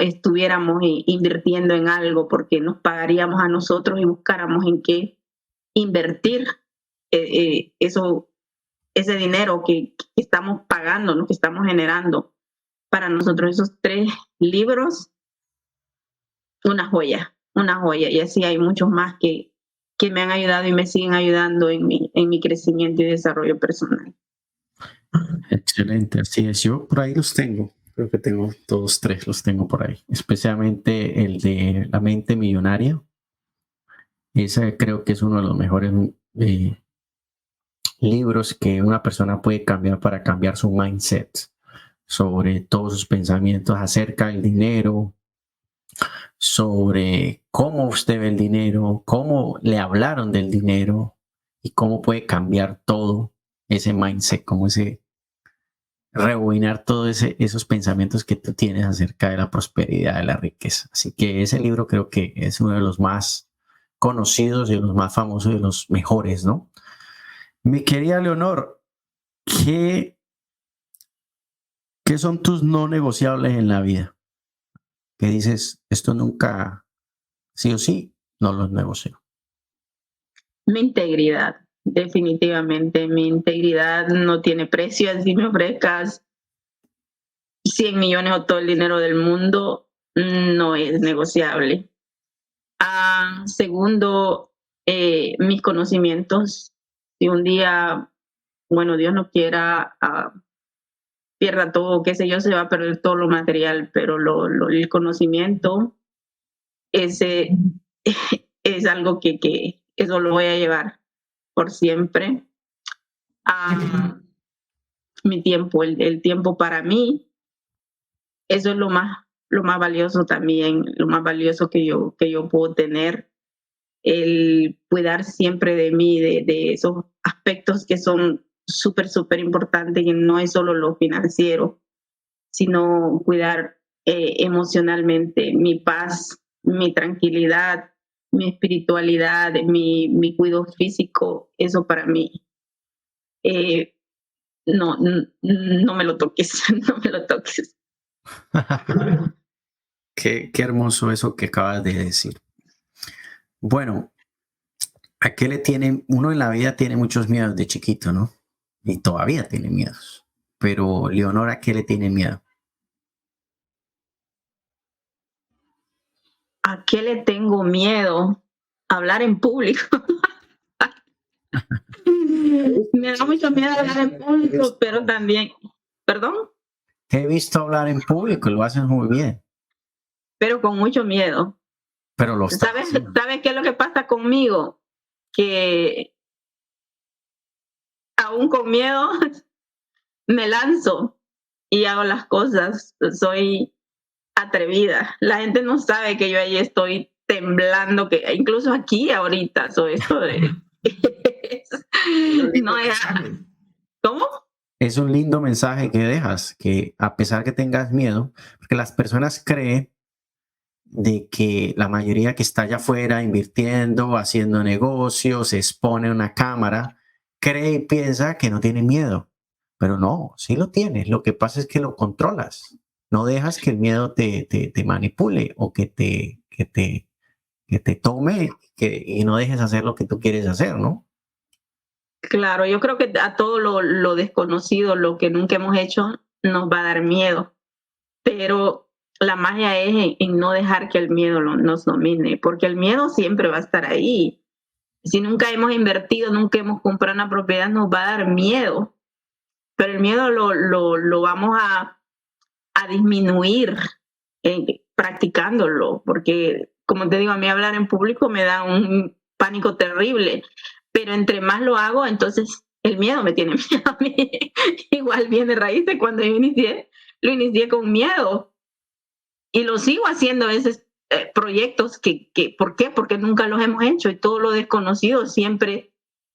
estuviéramos invirtiendo en algo porque nos pagaríamos a nosotros y buscáramos en qué invertir. Eso ese dinero que estamos pagando, lo que estamos generando. Para nosotros esos 3 libros, una joya. Y así hay muchos más que me han ayudado y me siguen ayudando en mi crecimiento y desarrollo personal. Excelente, así es. Yo por ahí los tengo. Creo que tengo todos 3, los tengo por ahí. Especialmente el de La mente millonaria. Ese creo que es uno de los mejores libros que una persona puede cambiar para cambiar su mindset sobre todos sus pensamientos acerca del dinero, sobre cómo usted ve el dinero, cómo le hablaron del dinero y cómo puede cambiar todo ese mindset, cómo rebobinar todos esos pensamientos que tú tienes acerca de la prosperidad, de la riqueza. Así que ese libro creo que es uno de los más conocidos y de los más famosos y de los mejores, ¿no? Mi querida Leonor, ¿qué son tus no negociables en la vida? Que dices, esto nunca, sí o sí, no los negocio. Mi integridad, definitivamente. Mi integridad no tiene precio. Así me ofrezcas 100 millones o todo el dinero del mundo, no es negociable. Segundo, mis conocimientos. Si un día, bueno, Dios no quiera, pierda todo, qué sé yo, se va a perder todo lo material, pero el conocimiento, ese es algo que eso lo voy a llevar por siempre. Mi tiempo, el tiempo para mí, eso es lo más valioso también, lo más valioso que yo puedo tener, el cuidar siempre de mí, de esos aspectos que son súper importantes, que no es solo lo financiero, sino cuidar emocionalmente mi paz, mi tranquilidad, mi espiritualidad, mi cuidado físico, eso para mí. No me lo toques, no me lo toques. Qué hermoso eso que acabas de decir. Bueno, ¿a qué le tiene? Uno en la vida tiene muchos miedos de chiquito, ¿no? Y todavía tiene miedos. Pero Leonor, ¿a qué le tiene miedo? ¿A qué le tengo miedo? Hablar en público. Me da mucho miedo hablar en público, pero también, perdón, Te he visto hablar en público y lo haces muy bien, pero con mucho miedo. pero lo estás ¿Sabes haciendo. qué es lo que pasa conmigo? Que aún con miedo me lanzo y hago las cosas. Soy atrevida. La gente no sabe que yo ahí estoy temblando, que incluso aquí ahorita soy esto de... no es... ¿Cómo? Es un lindo mensaje que dejas, que a pesar que tengas miedo, porque las personas creen de que la mayoría que está allá afuera invirtiendo, haciendo negocios, se expone a una cámara, cree y piensa que no tiene miedo, pero no, sí lo tienes. Lo que pasa es que lo controlas. No dejas que el miedo te manipule o que te tome y no dejes hacer lo que tú quieres hacer, ¿no? Claro, yo creo que a todo lo desconocido, lo que nunca hemos hecho, nos va a dar miedo, pero la magia es en no dejar que el miedo nos domine, porque el miedo siempre va a estar ahí. Si nunca hemos invertido, nunca hemos comprado una propiedad, nos va a dar miedo, pero el miedo lo vamos a disminuir practicándolo, porque como te digo, a mí hablar en público me da un pánico terrible, pero entre más lo hago, entonces el miedo me tiene miedo a mí. Igual viene raíz de cuando yo inicié, lo inicié con miedo y lo sigo haciendo a veces proyectos ¿por qué? Porque nunca los hemos hecho y todo lo desconocido siempre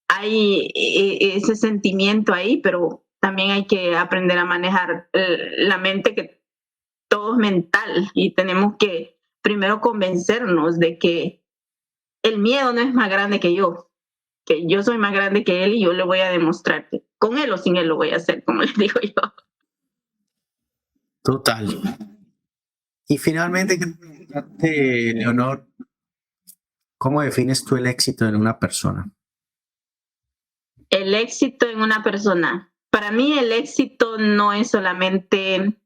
hay ese sentimiento ahí, pero también hay que aprender a manejar la mente, que todo es mental y tenemos que primero convencernos de que el miedo no es más grande que yo soy más grande que él y yo le voy a demostrar que con él o sin él lo voy a hacer, como les digo yo. Total. Y finalmente, Leonor, ¿cómo defines tú el éxito en una persona? El éxito en una persona. Para mí el éxito no es solamente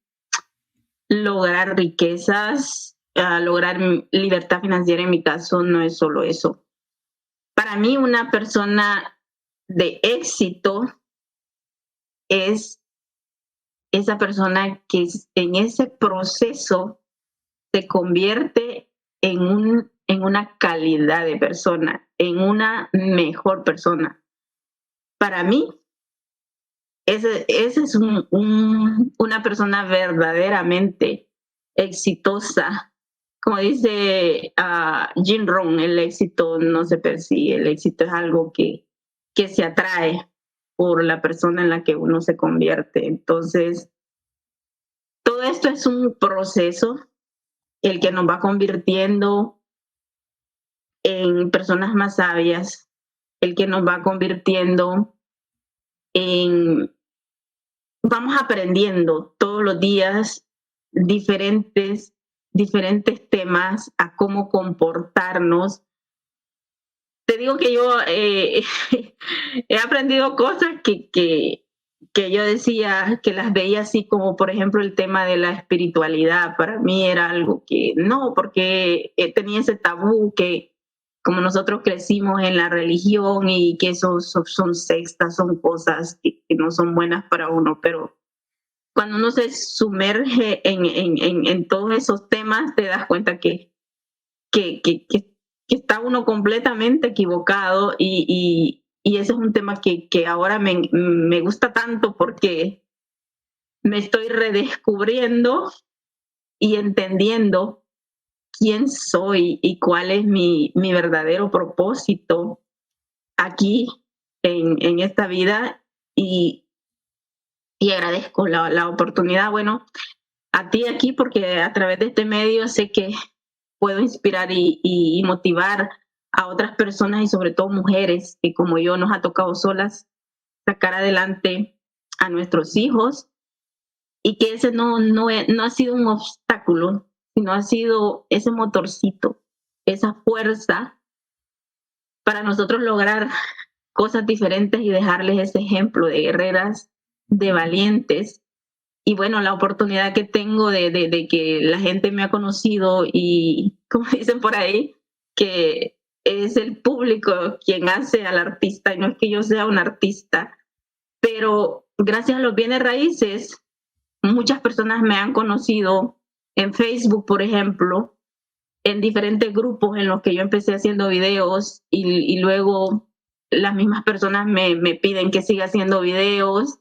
lograr riquezas, lograr libertad financiera en mi caso, no es solo eso. Para mí una persona de éxito es esa persona que en ese proceso se convierte en una calidad de persona, en una mejor persona. Para mí, ese es una persona verdaderamente exitosa. Como dice Jim Rohn, el éxito no se persigue, el éxito es algo que se atrae por la persona en la que uno se convierte. Entonces, todo esto es un proceso, el que nos va convirtiendo en personas más sabias, el que nos va convirtiendo en, vamos aprendiendo todos los días diferentes temas a cómo comportarnos. Te digo que yo he aprendido cosas que yo decía, que las veía así como, por ejemplo, el tema de la espiritualidad. Para mí era algo que no, porque tenía ese tabú que como nosotros crecimos en la religión y que esos son sextas, son cosas que no son buenas para uno, pero cuando uno se sumerge en todos esos temas, te das cuenta que, que, que, que está uno completamente equivocado y ese es un tema que ahora me gusta tanto porque me estoy redescubriendo y entendiendo quién soy y cuál es mi verdadero propósito aquí en esta vida y agradezco la oportunidad, bueno, a ti aquí porque a través de este medio sé que puedo inspirar y motivar a otras personas y sobre todo mujeres que como yo nos ha tocado solas sacar adelante a nuestros hijos y que ese no ha sido un obstáculo, sino ha sido ese motorcito, esa fuerza para nosotros lograr cosas diferentes y dejarles ese ejemplo de guerreras, de valientes. Y bueno, la oportunidad que tengo de que la gente me ha conocido y, como dicen por ahí, que es el público quien hace al artista, y no es que yo sea un artista, pero gracias a los bienes raíces, muchas personas me han conocido en Facebook, por ejemplo, en diferentes grupos en los que yo empecé haciendo videos y luego las mismas personas me piden que siga haciendo videos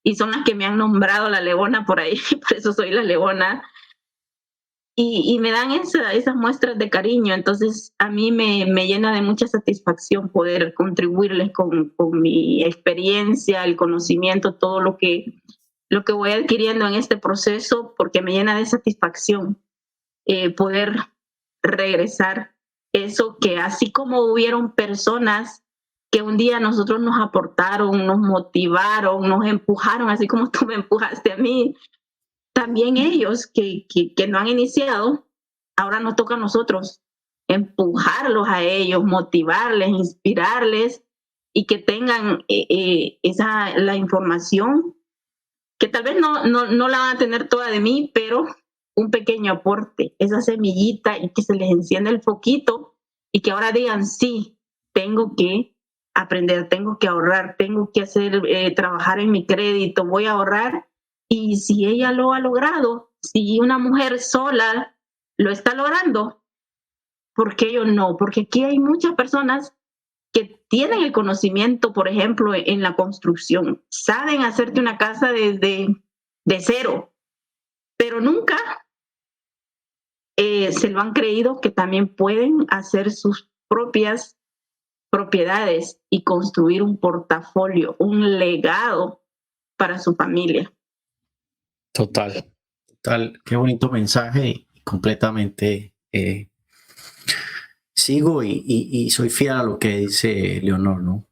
y son las que me han nombrado la Leona por ahí, por eso soy la Leona. Y me dan esas muestras de cariño, entonces a mí me llena de mucha satisfacción poder contribuirles con mi experiencia, el conocimiento, todo lo que voy adquiriendo en este proceso, porque me llena de satisfacción poder regresar eso que así como hubieron personas que un día nosotros nos aportaron, nos motivaron, nos empujaron, así como tú me empujaste a mí, también ellos que no han iniciado, ahora nos toca a nosotros empujarlos a ellos, motivarles, inspirarles y que tengan la información que tal vez no la van a tener toda de mí, pero un pequeño aporte, esa semillita y que se les encienda el foquito y que ahora digan, sí, tengo que aprender, tengo que ahorrar, tengo que hacer, trabajar en mi crédito, voy a ahorrar. Y si ella lo ha logrado, si una mujer sola lo está logrando, ¿por qué yo no? Porque aquí hay muchas personas que tienen el conocimiento, por ejemplo, en la construcción, saben hacerte una casa desde de cero, pero nunca se lo han creído que también pueden hacer sus propias propiedades y construir un portafolio, un legado para su familia. Total, total. Qué bonito mensaje y completamente sigo y soy fiel a lo que dice Leonor, ¿no?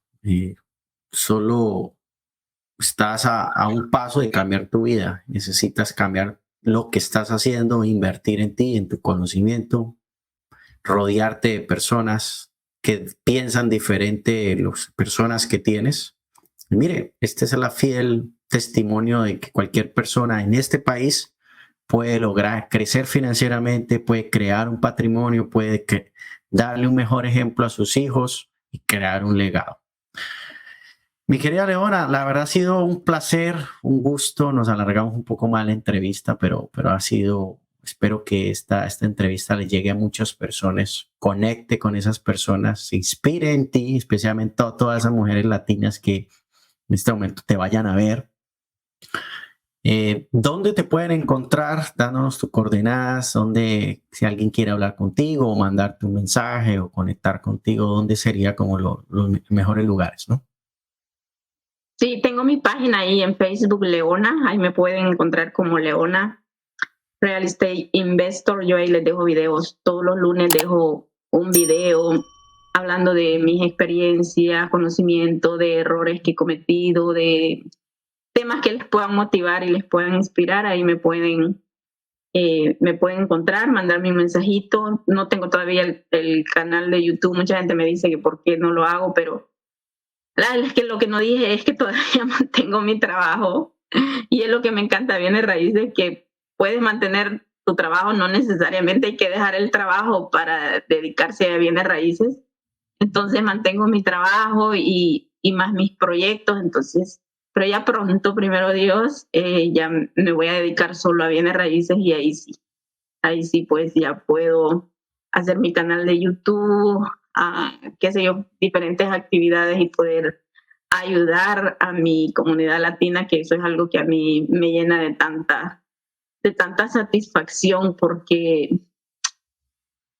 Solo estás a un paso de cambiar tu vida. Necesitas cambiar lo que estás haciendo, invertir en ti, en tu conocimiento, rodearte de personas que piensan diferente de las personas que tienes Y mire, este es el fiel testimonio de que cualquier persona en este país puede lograr crecer financieramente, puede crear un patrimonio, puede darle un mejor ejemplo a sus hijos y crear un legado. Mi querida Leona, la verdad ha sido un placer, un gusto. Nos alargamos un poco más la entrevista, pero ha sido, espero que esta entrevista le llegue a muchas personas, conecte con esas personas, se inspire en ti, especialmente a todas esas mujeres latinas que en este momento te vayan a ver. ¿Dónde te pueden encontrar? Dándonos tus coordenadas, donde si alguien quiere hablar contigo o mandarte un mensaje o conectar contigo, ¿dónde sería como los mejores lugares, no? Sí, tengo mi página ahí en Facebook, Leona. Ahí me pueden encontrar como Leona Real Estate Investor. Yo ahí les dejo videos. Todos los lunes dejo un video hablando de mis experiencias, conocimiento, de errores que he cometido, de temas que les puedan motivar y les puedan inspirar. Ahí me pueden encontrar, mandarme un mensajito. No tengo todavía el canal de YouTube. Mucha gente me dice que por qué no lo hago, pero es que lo que no dije es que todavía mantengo mi trabajo y es lo que me encanta Bienes Raíces, que puedes mantener tu trabajo, no necesariamente hay que dejar el trabajo para dedicarse a Bienes Raíces. Entonces mantengo mi trabajo y más mis proyectos, entonces, pero ya pronto, primero Dios, ya me voy a dedicar solo a Bienes Raíces y ahí sí pues ya puedo hacer mi canal de YouTube, qué sé yo, diferentes actividades y poder ayudar a mi comunidad latina, que eso es algo que a mí me llena de tanta satisfacción, porque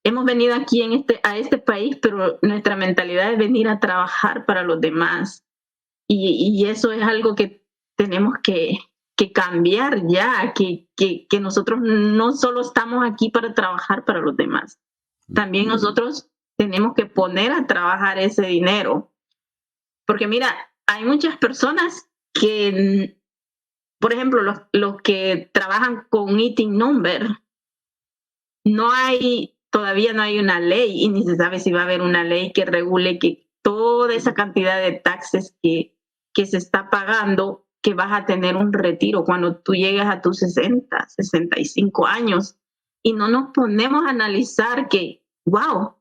hemos venido aquí a este país, pero nuestra mentalidad es venir a trabajar para los demás. Y eso es algo que tenemos que cambiar ya, que nosotros no solo estamos aquí para trabajar para los demás, también nosotros tenemos que poner a trabajar ese dinero. Porque mira, hay muchas personas que, por ejemplo, los que trabajan con ITIN number, todavía no hay una ley y ni se sabe si va a haber una ley que regule que toda esa cantidad de taxes que se está pagando, que vas a tener un retiro cuando tú llegas a tus 60, 65 años. Y no nos ponemos a analizar que, wow,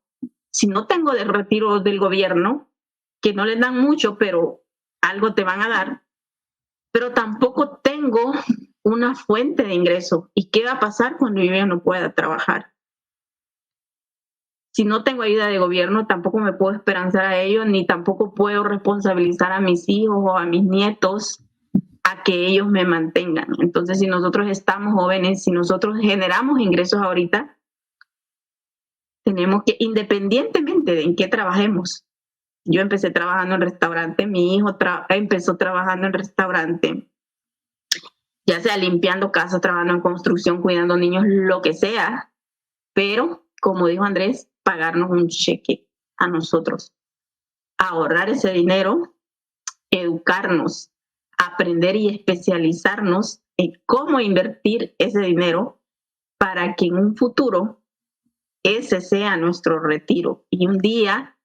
si no tengo de retiro del gobierno, que no les dan mucho, pero algo te van a dar, pero tampoco tengo una fuente de ingreso. ¿Y qué va a pasar cuando yo ya no pueda trabajar? Si no tengo ayuda de gobierno, tampoco me puedo esperanzar a ellos, ni tampoco puedo responsabilizar a mis hijos o a mis nietos a que ellos me mantengan. Entonces, si nosotros estamos jóvenes, si nosotros generamos ingresos ahorita, tenemos que, independientemente de en qué trabajemos. Yo empecé trabajando en restaurante, mi hijo empezó trabajando en restaurante, ya sea limpiando casas, trabajando en construcción, cuidando niños, lo que sea, pero como dijo Andrés, pagarnos un cheque a nosotros, ahorrar ese dinero, educarnos, aprender y especializarnos en cómo invertir ese dinero para que en un futuro ese sea nuestro retiro. Y un día,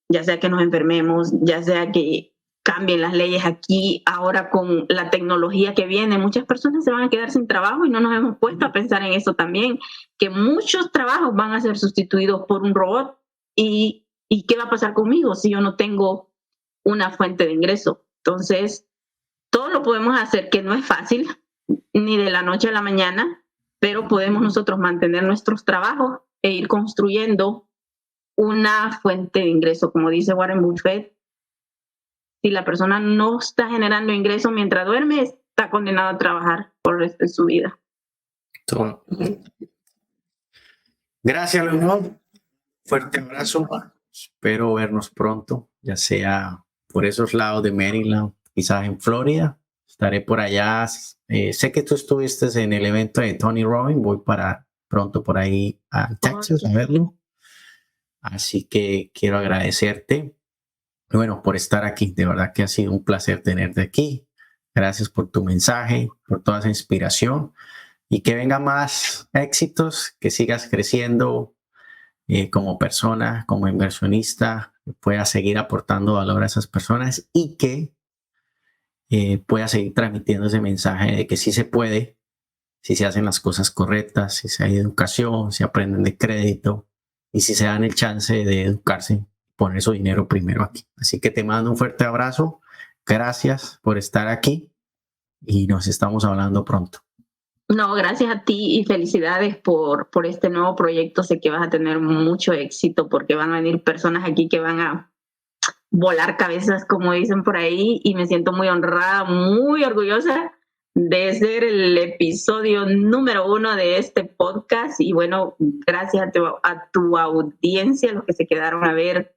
ya sea que nos enfermemos, ya sea que cambien las leyes aquí, ahora con la tecnología que viene, muchas personas se van a quedar sin trabajo y no nos hemos puesto a pensar en eso también, que muchos trabajos van a ser sustituidos por un robot. ¿Y qué va a pasar conmigo si yo no tengo una fuente de ingreso? Entonces, todo lo podemos hacer, que no es fácil, ni de la noche a la mañana, pero podemos nosotros mantener nuestros trabajos e ir construyendo una fuente de ingreso. Como dice Warren Buffett, si la persona no está generando ingreso mientras duerme, está condenado a trabajar por el resto de su vida. Gracias, Leonor. Fuerte abrazo. Espero vernos pronto, ya sea por esos lados de Maryland, quizás en Florida. Estaré por allá. Sé que tú estuviste en el evento de Tony Robbins. Voy para pronto por ahí a Texas a verlo. Así que quiero agradecerte, bueno, por estar aquí. De verdad que ha sido un placer tenerte aquí. Gracias por tu mensaje, por toda esa inspiración y que vengan más éxitos, que sigas creciendo como persona, como inversionista, pueda seguir aportando valor a esas personas y que pueda seguir transmitiendo ese mensaje de que sí se puede, si se hacen las cosas correctas, si se hay educación, si aprenden de crédito y si se dan el chance de educarse, poner su dinero primero aquí. Así que te mando un fuerte abrazo. Gracias por estar aquí y nos estamos hablando pronto. No, gracias a ti y felicidades por este nuevo proyecto. Sé que vas a tener mucho éxito porque van a venir personas aquí que van a volar cabezas, como dicen por ahí, y me siento muy honrada, muy orgullosa de ser el episodio número 1 de este podcast. Y bueno, gracias a tu audiencia, los que se quedaron a ver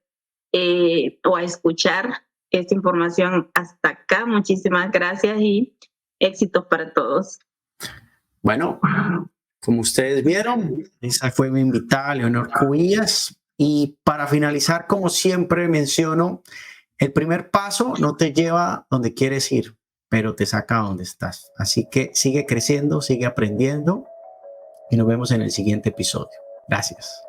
o a escuchar esta información hasta acá. Muchísimas gracias y éxitos para todos. Bueno, como ustedes vieron, esa fue mi invitada, Leonor Cubillas. Y para finalizar, como siempre menciono, el primer paso no te lleva donde quieres ir, pero te saca donde estás. Así que sigue creciendo, sigue aprendiendo y nos vemos en el siguiente episodio. Gracias.